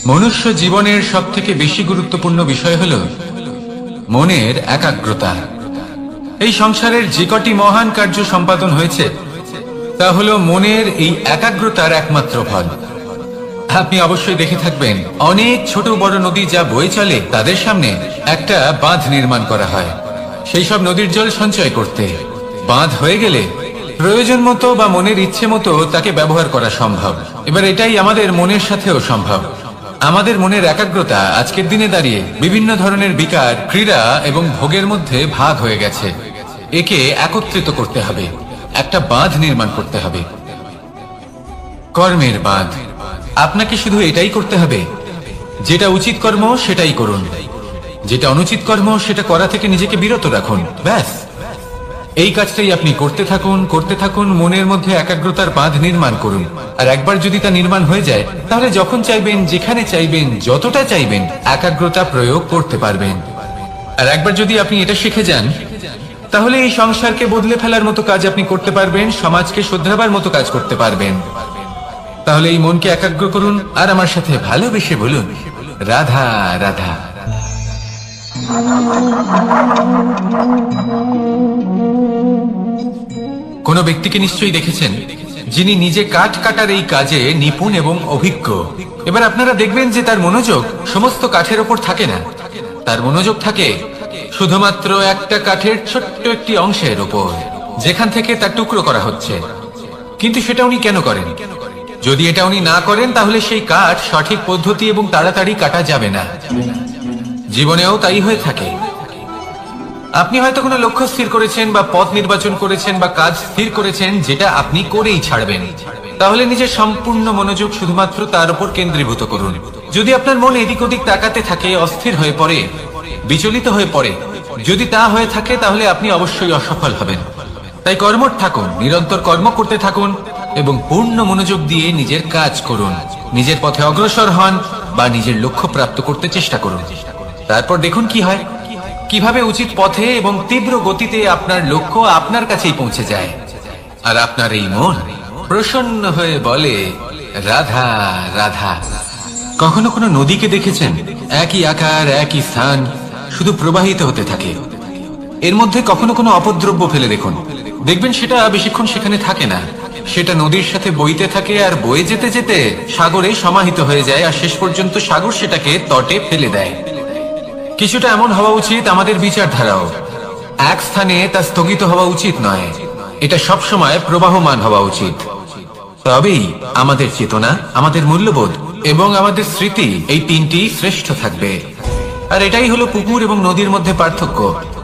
মনুষ্য জীবনের সব থেকে বেশি গুরুত্বপূর্ণ বিষয় হলো মনের একাগ্রতা। এই সংসারের যে কটি মহান কার্য সম্পাদন হয়েছে তা হলো মনের এই একাগ্রতার একমাত্র ফল। আপনি অবশ্যই দেখে থাকবেন অনেক ছোট বড় নদী যা বয়ে চলে তাদের সামনে একটা বাঁধ নির্মাণ করা হয় সেই সব নদীর জল সঞ্চয় করতে। বাঁধ হয়ে গেলে প্রয়োজন মতো বা মনের ইচ্ছে মতো তাকে ব্যবহার করা সম্ভব। এবার এটাই আমাদের মনের সাথেও সম্ভব। আমাদের মনের একাগ্রতা আজকের দিনে দাঁড়িয়ে বিভিন্ন ধরনের বিকার, ক্রীড়া এবং ভোগের মধ্যে ভাগ হয়ে গেছে। একে একত্রিত করতে হবে, একটা বাঁধ নির্মাণ করতে হবে, কর্মের বাঁধ। আপনাকে শুধু এটাই করতে হবে, যেটা উচিত কর্ম সেটাই করুন, যেটা অনুচিত কর্ম সেটা করা থেকে নিজেকে বিরত রাখুন। ব্যাস, এই কাজটাই আপনি করতে থাকুন, করতে থাকুন। মনের মধ্যে একাগ্রতার বাঁধ নির্মাণ করুন। আর একবার যদি তা নির্মাণ হয়ে যায় তাহলে যখন চাইবেন, যেখানে চাইবেন, যতটা চাইবেন একাগ্রতা প্রয়োগ করতে পারবেন। আর একবার যদি আপনি এটা শিখে যান তাহলে এই সংসারকে বদলে ফেলার মতো কাজ আপনি করতে পারবেন, সমাজকে শুধরাবার মতো কাজ করতে পারবেন। তাহলে এই মনকে একাগ্র করুন আর আমার সাথে ভালোবেসে বলুন, রাধা রাধা। কোন ব্যক্তিকে নিশ্চয়ই দেখেছেন যিনি নিজে কাঠ কাটার এই কাজে নিপুণ এবং অভিজ্ঞ। এবার আপনারা দেখবেন যে তার মনোযোগ সমস্ত কাঠের ওপর থাকে না, তার মনোযোগ থাকে শুধুমাত্র একটা কাঠের ছোট্ট একটি অংশের ওপর, যেখান থেকে তার টুকরো করা হচ্ছে। কিন্তু সেটা উনি কেন করেন? যদি এটা উনি না করেন তাহলে সেই কাঠ সঠিক পদ্ধতি এবং তাড়াতাড়ি কাটা যাবে না। জীবনেও তাই হয়ে থাকে। আপনি হয়তো কোনো লক্ষ্য স্থির করেছেন বা পথ নির্বাচন করেছেন বা কাজ স্থির করেছেন যেটা আপনি করেই ছাড়বেন। তাহলে নিজের সম্পূর্ণ মনোযোগ শুধুমাত্র তার উপর কেন্দ্রীভূত করুন। যদি আপনার মন এদিক ওদিক তাকাতে থাকে, অস্থির হয়ে পড়ে, বিচলিত হয়ে পড়ে, যদি তা হয়ে থাকে তাহলে আপনি অবশ্যই অসফল হবেন। তাই কর্মঠ থাকুন, নিরন্তর কর্ম করতে থাকুন এবং পূর্ণ মনোযোগ দিয়ে নিজের কাজ করুন। নিজের পথে অগ্রসর হন বা নিজের লক্ষ্য প্রাপ্ত করতে চেষ্টা করুন। তারপর দেখুন কি হয়, কিভাবে উচিত পথে এবং তীব্র গতিতে আপনার লক্ষ্য আপনার কাছেই পৌঁছে যায়। আর আপনার এই মন প্রসন্ন হয়ে বলে, রাধা রাধা। কখনো কোনো নদীকে দেখেছেন? একই আকার, একই স্থান, শুধু প্রবাহিত হতে থাকে। এর মধ্যে কখনো কোনো অপদ্রব্য ফেলে দেখুন, দেখবেন সেটা বেশিক্ষণ সেখানে থাকে না। সেটা নদীর সাথে বইতে থাকে আর বয়ে যেতে যেতে সাগরে সমাহিত হয়ে যায় আর শেষ পর্যন্ত সাগর সেটাকে তটে ফেলে দেয়। কিছুটা এমন হওয়া উচিত আমাদের বিচারধারাও। এক স্থানে তা স্থগিত হওয়া উচিত নয়, এটা সবসময় প্রবাহমান হওয়া উচিত। তবেই আমাদের চেতনা, আমাদের মূল্যবোধ এবং আমাদের স্মৃতি এই তিনটি শ্রেষ্ঠ থাকবে। আর এটাই হলো পুকুর এবং নদীর মধ্যে পার্থক্য।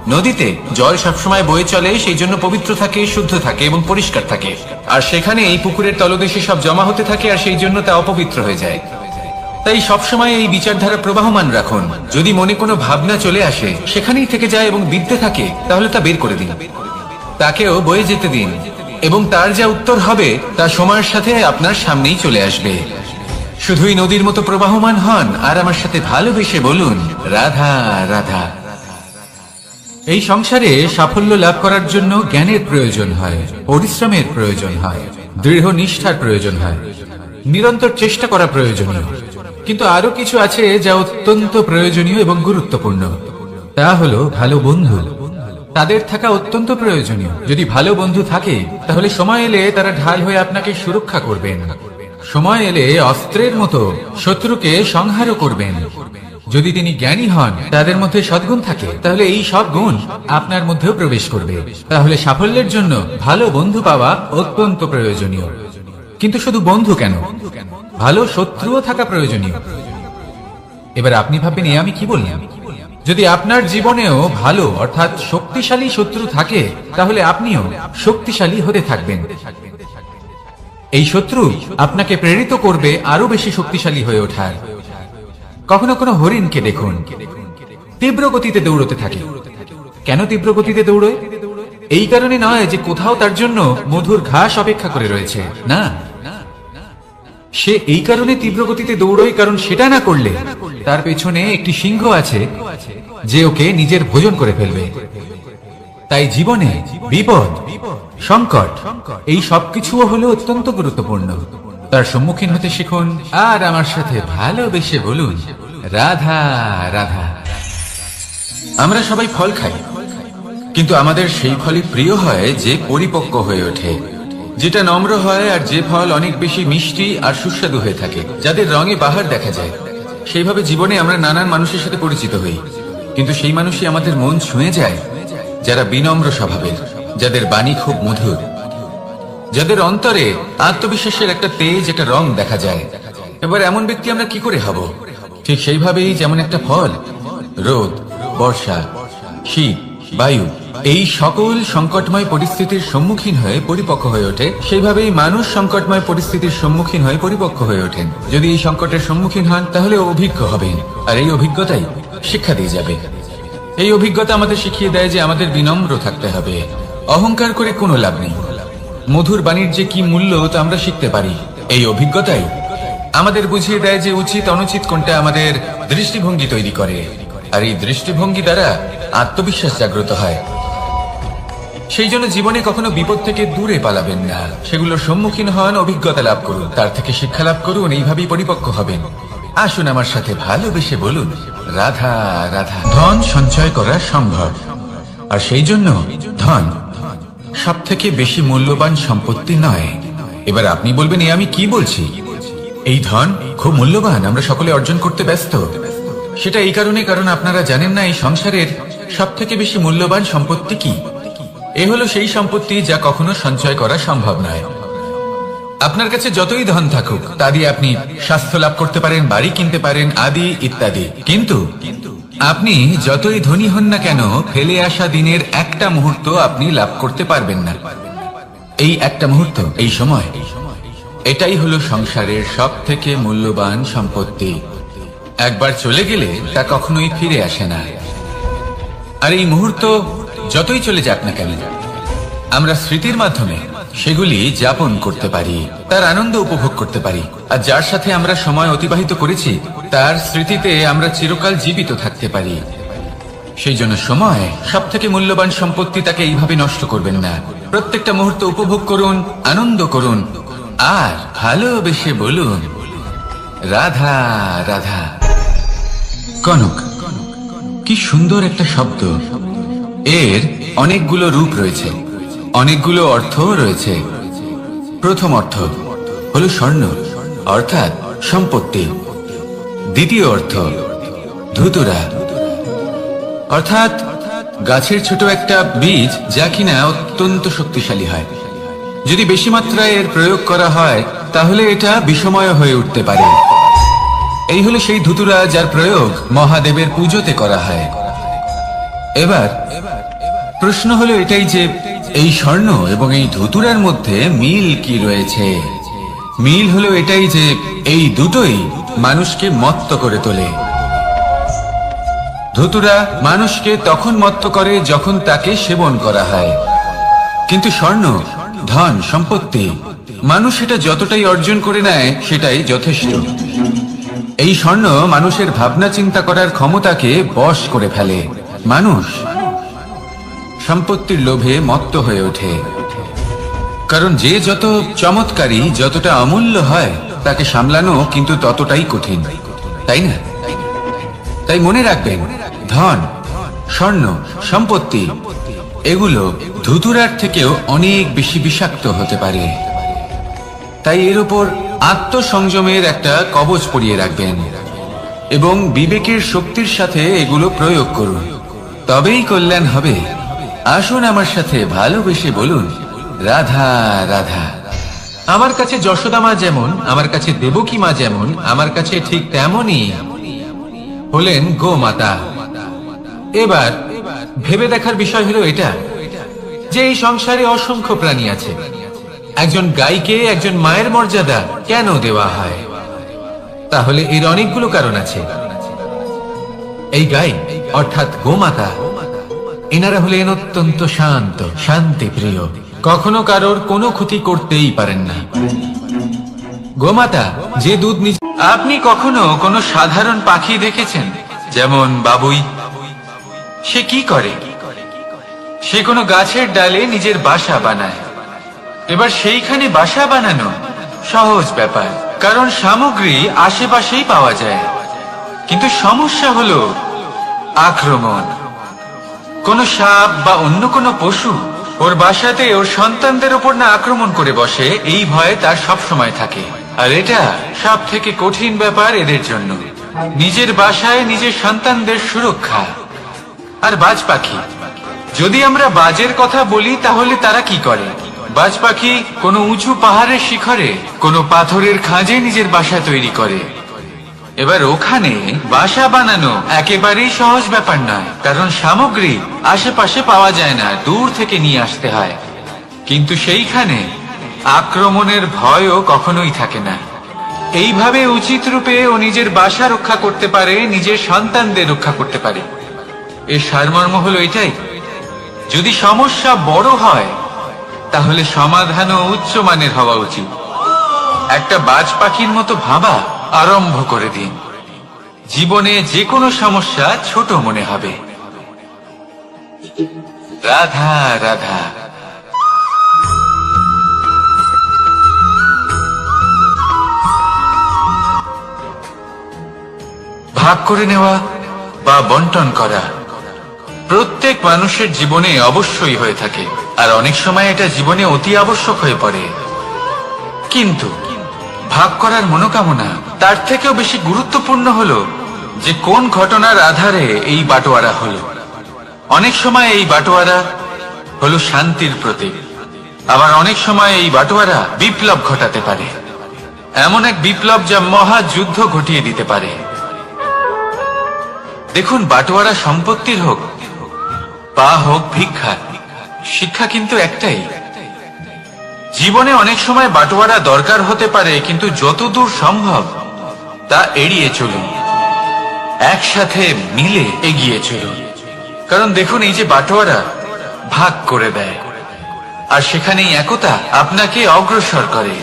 নদীতে জল সবসময় বয়ে চলে, সেই জন্য পবিত্র থাকে, শুদ্ধ থাকে এবং পরিষ্কার থাকে। আর সেখানে এই পুকুরের তলদেশে সব জমা হতে থাকে আর সেই জন্য তা অপবিত্র হয়ে যায়। তাই সবসময় এই বিচারধারা প্রবাহমান রাখুন। যদি মনে কোনো ভাবনা চলে আসে, সেখানেই থেকে যায় এবং বিদ্যে থাকে, তাহলে তা বের করে দিন, তাকেও বয়ে যেতে দিন এবং তার যা উত্তর হবে তা সময়ের সাথে আপনার সামনেই চলে আসবে। শুধুই নদীর মতো প্রবাহমান হন আর আমার সাথে ভালোবেসে বলুন, রাধা রাধা। এই সংসারে সাফল্য লাভ করার জন্য জ্ঞানের প্রয়োজন হয়, পরিশ্রমের প্রয়োজন হয়, দৃঢ় নিষ্ঠার প্রয়োজন হয়। নিরন্তর চেষ্টা করা প্রয়োজনীয়। কিন্তু আরো কিছু আছে যা অত্যন্ত প্রয়োজনীয় এবং গুরুত্বপূর্ণ। তা হলো ভালো বন্ধু। তাদের থাকা অত্যন্ত প্রয়োজনীয়। যদি ভালো বন্ধু থাকে তাহলে সময় এলে তারা ঢাল হয়ে আপনাকে সুরক্ষা করবেন। সময় এলে অস্ত্রের মতো শত্রুকে সংহারও করবেন। যদি তিনি জ্ঞানী হন, তাদের মধ্যে সদ্গুণ থাকে, তাহলে এই সব গুণ আপনার মধ্যেও প্রবেশ করবে। তাহলে সাফল্যের জন্য ভালো বন্ধু পাওয়া অত্যন্ত প্রয়োজনীয়। কিন্তু শুধু বন্ধু কেন, ভালো শত্রুও থাকা প্রয়োজনীয়। এবার আপনি ভাববেন, আমি কি বললাম? যদি আপনার জীবনেও ভালো অর্থাৎ শক্তিশালী শত্রু থাকে, তাহলে আপনিও শক্তিশালী হতে থাকবেন। এই শত্রু আপনাকে প্রেরিত করবে আরো বেশি শক্তিশালী হয়ে ওঠার। কখনো কোনো হরিণকে দেখুন, তীব্র গতিতে দৌড়তে থাকে। কেন তীব্র গতিতে দৌড়য়? এই কারণে নয় যে কোথাও তার জন্য মধুর ঘাস অপেক্ষা করে রয়েছে, না। সে এই কারণে তীব্র গতিতে দৌড়য় কারণ সেটা না করলে তার পেছনে একটি সিংহ আছে যে ওকে নিজের ভোজন করে ফেলবে। তাই জীবনে বিপদ, সংকট, এই সবকিছুও হলো অত্যন্ত গুরুত্বপূর্ণ। তার সম্মুখীন হতে শিখুন আর আমার সাথে ভালোবেসে বলুন, রাধা রাধা। আমরা সবাই ফল খাই, কিন্তু আমাদের সেই ফলই প্রিয় হয় যে পরিপক্ক হয়ে ওঠে, যেটা নম্র হয়, আর যে ফল অনেক বেশি মিষ্টি আর সুস্বাদু হয়ে থাকে, যাদের রঙে বাহার দেখা যায়। সেইভাবে জীবনে আমরা নানান মানুষের সাথে পরিচিত হই, কিন্তু সেই মানুষই আমাদের মন ছুঁয়ে যায় যারা বিনম্র স্বভাবের, যাদের বাণী খুব মধুর, যাদের অন্তরে আত্মবিশ্বাসের একটা তেজ, একটা রং দেখা যায়। এবার এমন ব্যক্তি আমরা কি করে হব? ঠিক সেইভাবেই যেমন একটা ফল রোদ, বর্ষা, শীত, বায়ু, এই সকল সংকটময় পরিস্থিতির সম্মুখীন হয়ে পরিপক্ক হয়ে ওঠে, সেইভাবেই মানুষ সংকটময় পরিস্থিতির সম্মুখীন হয়ে পরিপক্ক হয়ে ওঠেন। যদি এই সংকটের সম্মুখীন হন তাহলে অভিজ্ঞ হবেন, আর এই অভিজ্ঞতাই শিক্ষা দিয়ে যাবে। এই অভিজ্ঞতা আমাদের শিখিয়ে দেয় যে আমাদের বিনম্র থাকতে হবে। অহংকার করে কোনো লাভ নেই। মধুর বাণীর যে কি মূল্য তা আমরা শিখতে পারি। এই অভিজ্ঞতাই আমাদের বুঝিয়ে দেয় যে উচিত অনুচিত কোনটা, আমাদের দৃষ্টিভঙ্গি তৈরি করে, আর এই দৃষ্টিভঙ্গি দ্বারা আত্মবিশ্বাস জাগ্রত হয়। সেই জন্য জীবনে কখনো বিপদ থেকে দূরে পালাবেন না, সেগুলোর সম্মুখীন হন, অভিজ্ঞতা লাভ করুন, তার থেকে শিক্ষা লাভ করুন, এইভাবেই পরিপক্ক হবেন। আসুন আমার সাথে ভালোবেসে বলুন, রাধা রাধা। ধন সঞ্চয় করা সম্ভব, আর সেই জন্য ধন সব থেকে বেশি মূল্যবান সম্পত্তি নয়। এবার আপনি বলবেন, আমি কি বলছি? এই ধন খুব মূল্যবান, আমরা সকলে অর্জন করতে ব্যস্ত। সেটা এই কারণে কারণ আপনারা জানেন না এই সংসারের সব থেকে বেশি মূল্যবান সম্পত্তি কি। এ হলো সেই সম্পত্তি যা কখনো সঞ্চয় করা সম্ভব নয়। আপনার কাছে যতই ধন থাকুক তা দিয়ে আপনি স্বাস্থ্য লাভ করতে পারেন, বাড়ি কিনতে পারেন, আদি ইত্যাদি, কিন্তু আপনি যতই ধনী হন না কেন, ফেলে আসা দিনের একটা মুহূর্ত আপনি লাভ করতে পারবেন না। এই একটা মুহূর্ত, এই সময়, এটাই হলো সংসারের সব থেকে মূল্যবান সম্পত্তি। একবার চলে গেলে তা কখনোই ফিরে আসে না। আর এই মুহূর্ত যতই চলে যাক না কেন, আমরা স্মৃতির মাধ্যমে সেগুলি যাপন করতে পারি, তার আনন্দ উপভোগ করতে পারি, আর যার সাথে আমরা সময় অতিবাহিত করেছি তার স্মৃতিতে আমরা চিরকাল জীবিত থাকতে পারি। সেই জন্য সময় সব থেকে মূল্যবান সম্পত্তি, তাকে এইভাবে নষ্ট করবেন না। প্রত্যেকটা মুহূর্ত উপভোগ করুন, আনন্দ করুন, আর ভালোবেসে বলুন, রাধা রাধা। কনক, কি সুন্দর একটা শব্দ। এর অনেকগুলো রূপ রয়েছে, অনেকগুলো অর্থ রয়েছে। প্রথম অর্থ হলো স্বর্ণ, অর্থাৎ সম্পত্তি। দ্বিতীয় অর্থ ধুতুরা, অর্থাৎ গাছের ছোট একটা বীজ যা কিনা অত্যন্ত শক্তিশালী হয়। যদি বেশি মাত্রায় এর প্রয়োগ করা হয় তাহলে এটা বিষময় হয়ে উঠতে পারে। এই হলো সেই ধুতুরা যার প্রয়োগ মহাদেবের পুজোতে করা হয়। এবার প্রশ্ন হলো এটাই যে এই স্বর্ণ এবং এই ধুতুরার মধ্যে মিল কি রয়েছে? মিল হলো এটাই যে এই দুটোই মানুষকে মত্ত করে তোলে। ধুতুরা মানুষকে তখন মত্ত করে যখন তাকে সেবন করা হয়, কিন্তু স্বর্ণ, ধন, সম্পত্তি, মানুষ সেটা যতটাই অর্জন করে নেয় সেটাই যথেষ্ট। এই স্বর্ণ মানুষের ভাবনা চিন্তা করার ক্ষমতাকে বশ করে ফেলে। মানুষ সম্পত্তির লোভে মত্ত হয়ে ওঠে, কারণ যে যত চমৎকারী, যতটা অমূল্য হয় তাকে সামলানো কিন্তু ততটাই কঠিন, তাই না? তাই মনে রাখবেন, ধন, স্বর্ণ, সম্পত্তি এগুলো ধুতুরার থেকেও অনেক বেশি বিষাক্ত হতে পারে। তাই এর উপর আত্মসংযমের একটা কবচ পরিয়ে রাখবেন এবং বিবেকের শক্তির সাথে এগুলো প্রয়োগ করুন, তবেই কল্যাণ হবে। আসুন আমার সাথে ভালোবেসে বলুন, রাধা রাধা। আমার কাছে যশোদা মা যেমন, আমার কাছে দেবকী মা যেমন, আমার কাছে ঠিক তেমনই হলেন গোমাতা। এবার ভেবে দেখার বিষয় হলো এটা যে এই সংসারে অসংখ্য প্রাণী আছে, একজন গাইকে একজন মায়ের মর্যাদা কেন দেওয়া হয়? তাহলে এর অনেকগুলো কারণ আছে। এই গাই অর্থাৎ গোমাতা, এনারা হলেন অত্যন্ত শান্ত, শান্তিপ্রিয়, কখনো কারোর কোনো ক্ষতি করতেই পারেন না। গোমাতা যে দুধ আপনি কখনো কোনো সাধারণ পাখি দেখেছেন, যেমন বাবুই? সে কি করে? সে কোনো গাছের ডালে নিজের বাসা বানায়। এবার সেইখানে বাসা বানানো সহজ ব্যাপার, কারণ সামগ্রী আশেপাশেই পাওয়া যায়। কিন্তু সমস্যা হলো আক্রমণ। কোনো সাপ বা অন্য কোনো পশু ওর বাসাতে ওর সন্তানদের উপর না আক্রমণ করে বসে, এই ভয়ে তার সব সময় থাকে। আর এটা সব থেকে কঠিন ব্যাপার এদের জন্য, নিজের বাসায় নিজের সন্তানদের সুরক্ষা। আর বাজ পাখি, যদি আমরা বাজের কথা বলি তাহলে তারা কি করে? বাজ পাখি কোনো উঁচু পাহাড়ের শিখরে, কোনো পাথরের খাঁজে নিজের বাসা তৈরি করে। এবার ওখানে বাসা বানানো একেবারেই সহজ ব্যাপার নয়, কারণ সামগ্রী আশেপাশে পাওয়া যায় না, দূর থেকে নিয়ে আসতে হয়। কিন্তু সেইখানে আক্রমণের ভয়ও কখনোই থাকে না। এইভাবে উচিত রূপে ও নিজের বাসা রক্ষা করতে পারে, নিজের সন্তানদের রক্ষা করতে পারে। এর সারমর্ম হলো এটাই, যদি সমস্যা বড় হয় তাহলে সমাধানও উচ্চমানের হওয়া উচিত। একটা বাজ পাখির মতো ভাবা আরম্ভ করে দিন, জীবনে যে কোনো সমস্যা ছোট মনে হবে। রাধা রাধা। ভাগ করে নেওয়া বা বন্টন করা প্রত্যেক মানুষের জীবনে অবশ্যই হয়ে থাকে, আর অনেক সময় এটা জীবনে অতি আবশ্যক হয়ে পড়ে। কিন্তু ভাগ করার মনোকামনা তার থেকেও বেশি গুরুত্বপূর্ণ হলো যে কোন ঘটনার আধারে এই বাটোয়ারা হলো। অনেক সময় এই বাটোয়ারা হলো শান্তির প্রতীক, আবার অনেক সময় এই বাটোয়ারা বিপ্লব ঘটাতে পারে, এমন এক বিপ্লব যা মহাযুদ্ধ ঘটিয়ে দিতে পারে। দেখুন, বাটোয়ারা সম্পত্তির হোক বা হোক ভিক্ষা, শিক্ষা কিন্তু একটাই। জীবনে অনেক সময় বাটোয়ারা দরকার হতে পারে, কিন্তু যতদূর সম্ভব তা এড়িয়ে চলুন, একসাথে মিলে এগিয়ে চলুন। কারণ দেখুন, এই যে বাটোয়ারা ভাগ করে দেয়, আর সেখানেই একতা আপনাকে অগ্রসর করে।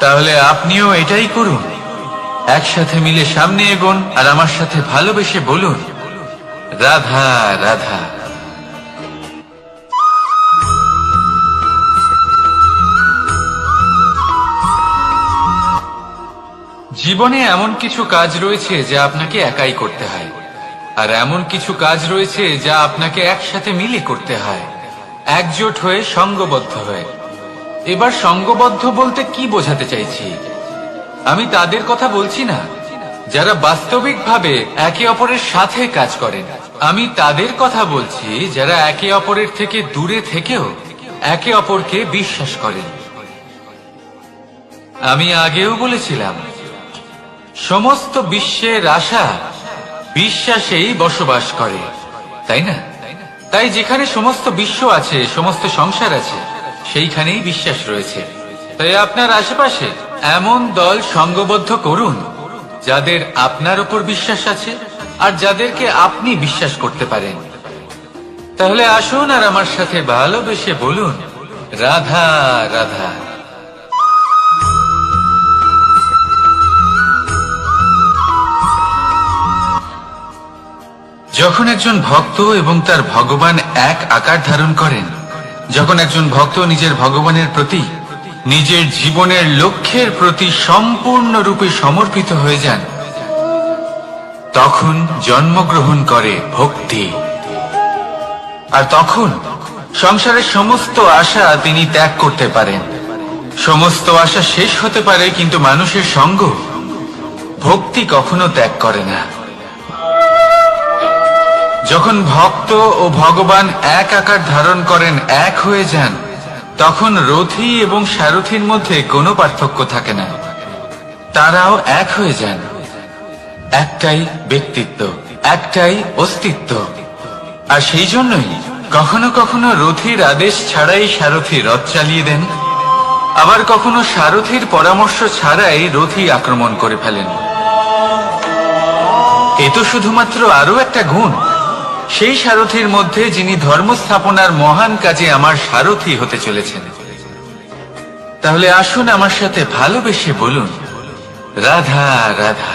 তাহলে আপনিও এটাই করুন, একসাথে মিলে সামনে এগোন, আর আমার সাথে ভালোবেসে বলুন, রাধা রাধা। জীবনে এমন কিছু কাজ রয়েছে যা আপনাকে একাই করতে হয়, আর এমন কিছু কাজ রয়েছে যা আপনাকে একসাথে মিলে করতে হয়, একজোট হয়ে, সঙ্গবদ্ধ হয়ে। এবার সঙ্গবদ্ধ বলতে কি বোঝাতে চাইছি? আমি তাদের কথা বলছি না যারা বাস্তবিকভাবে একে অপরের সাথে কাজ করেন, আমি তাদের কথা বলছি যারা একে অপরের থেকে দূরে থেকেও একে অপরকে বিশ্বাস করেন। আমি আগেও বলেছিলাম, সমস্ত বিশ্বের আশা বিশ্বাসেই বসবাস করে, তাই না? তাই যেখানে সমস্ত বিশ্ব আছে, সমস্ত সংসার আছে, সেইখানেই বিশ্বাস রয়েছে। তাই আপনার আশেপাশে এমন দল সঙ্গবদ্ধ করুন যাদের আপনার উপর বিশ্বাস আছে আর যাদেরকে আপনি বিশ্বাস করতে পারেন। তাহলে আসুন আর আমার সাথে ভালোবেসে বলুন, রাধা রাধা। যখন একজন ভক্ত এবং তার ভগবান এক আকার ধারণ করেন, যখন একজন ভক্ত নিজের ভগবানের প্রতি নিজের জীবনের লক্ষ্যের প্রতি সম্পূর্ণরূপে সমর্পিত হয়ে যান, তখন জন্মগ্রহণ করে ভক্তি। আর তখন সংসারের সমস্ত আশা তিনি ত্যাগ করতে পারেন। সমস্ত আশা শেষ হতে পারে, কিন্তু মানুষের সঙ্গ ভক্তি কখনো ত্যাগ করে না। যখন ভক্ত ও ভগবান এক আকার ধারণ করেন, এক হয়ে যান, তখন রথী এবং সারথীর মধ্যে কোনো পার্থক্য থাকে না। তারাও এক হয়ে যান। একটাই ব্যক্তিত্ব, একটাই অস্তিত্ব। আর সেই জন্যই কখনো কখনো রথীর আদেশ ছাড়াই সারথী রথ চালিয়ে দেন, আবার কখনো সারথীর পরামর্শ ছাড়াই রথী আক্রমণ করে ফেলেন। এ তো শুধুমাত্র আরো একটা গুণ সেই সারথীর মধ্যে, যিনি ধর্ম স্থাপনার মহান কাজে আমার সারথী হতে চলেছেন। তাহলে আসুন আমার সাথে ভালোবেসে বলুন, রাধা রাধা।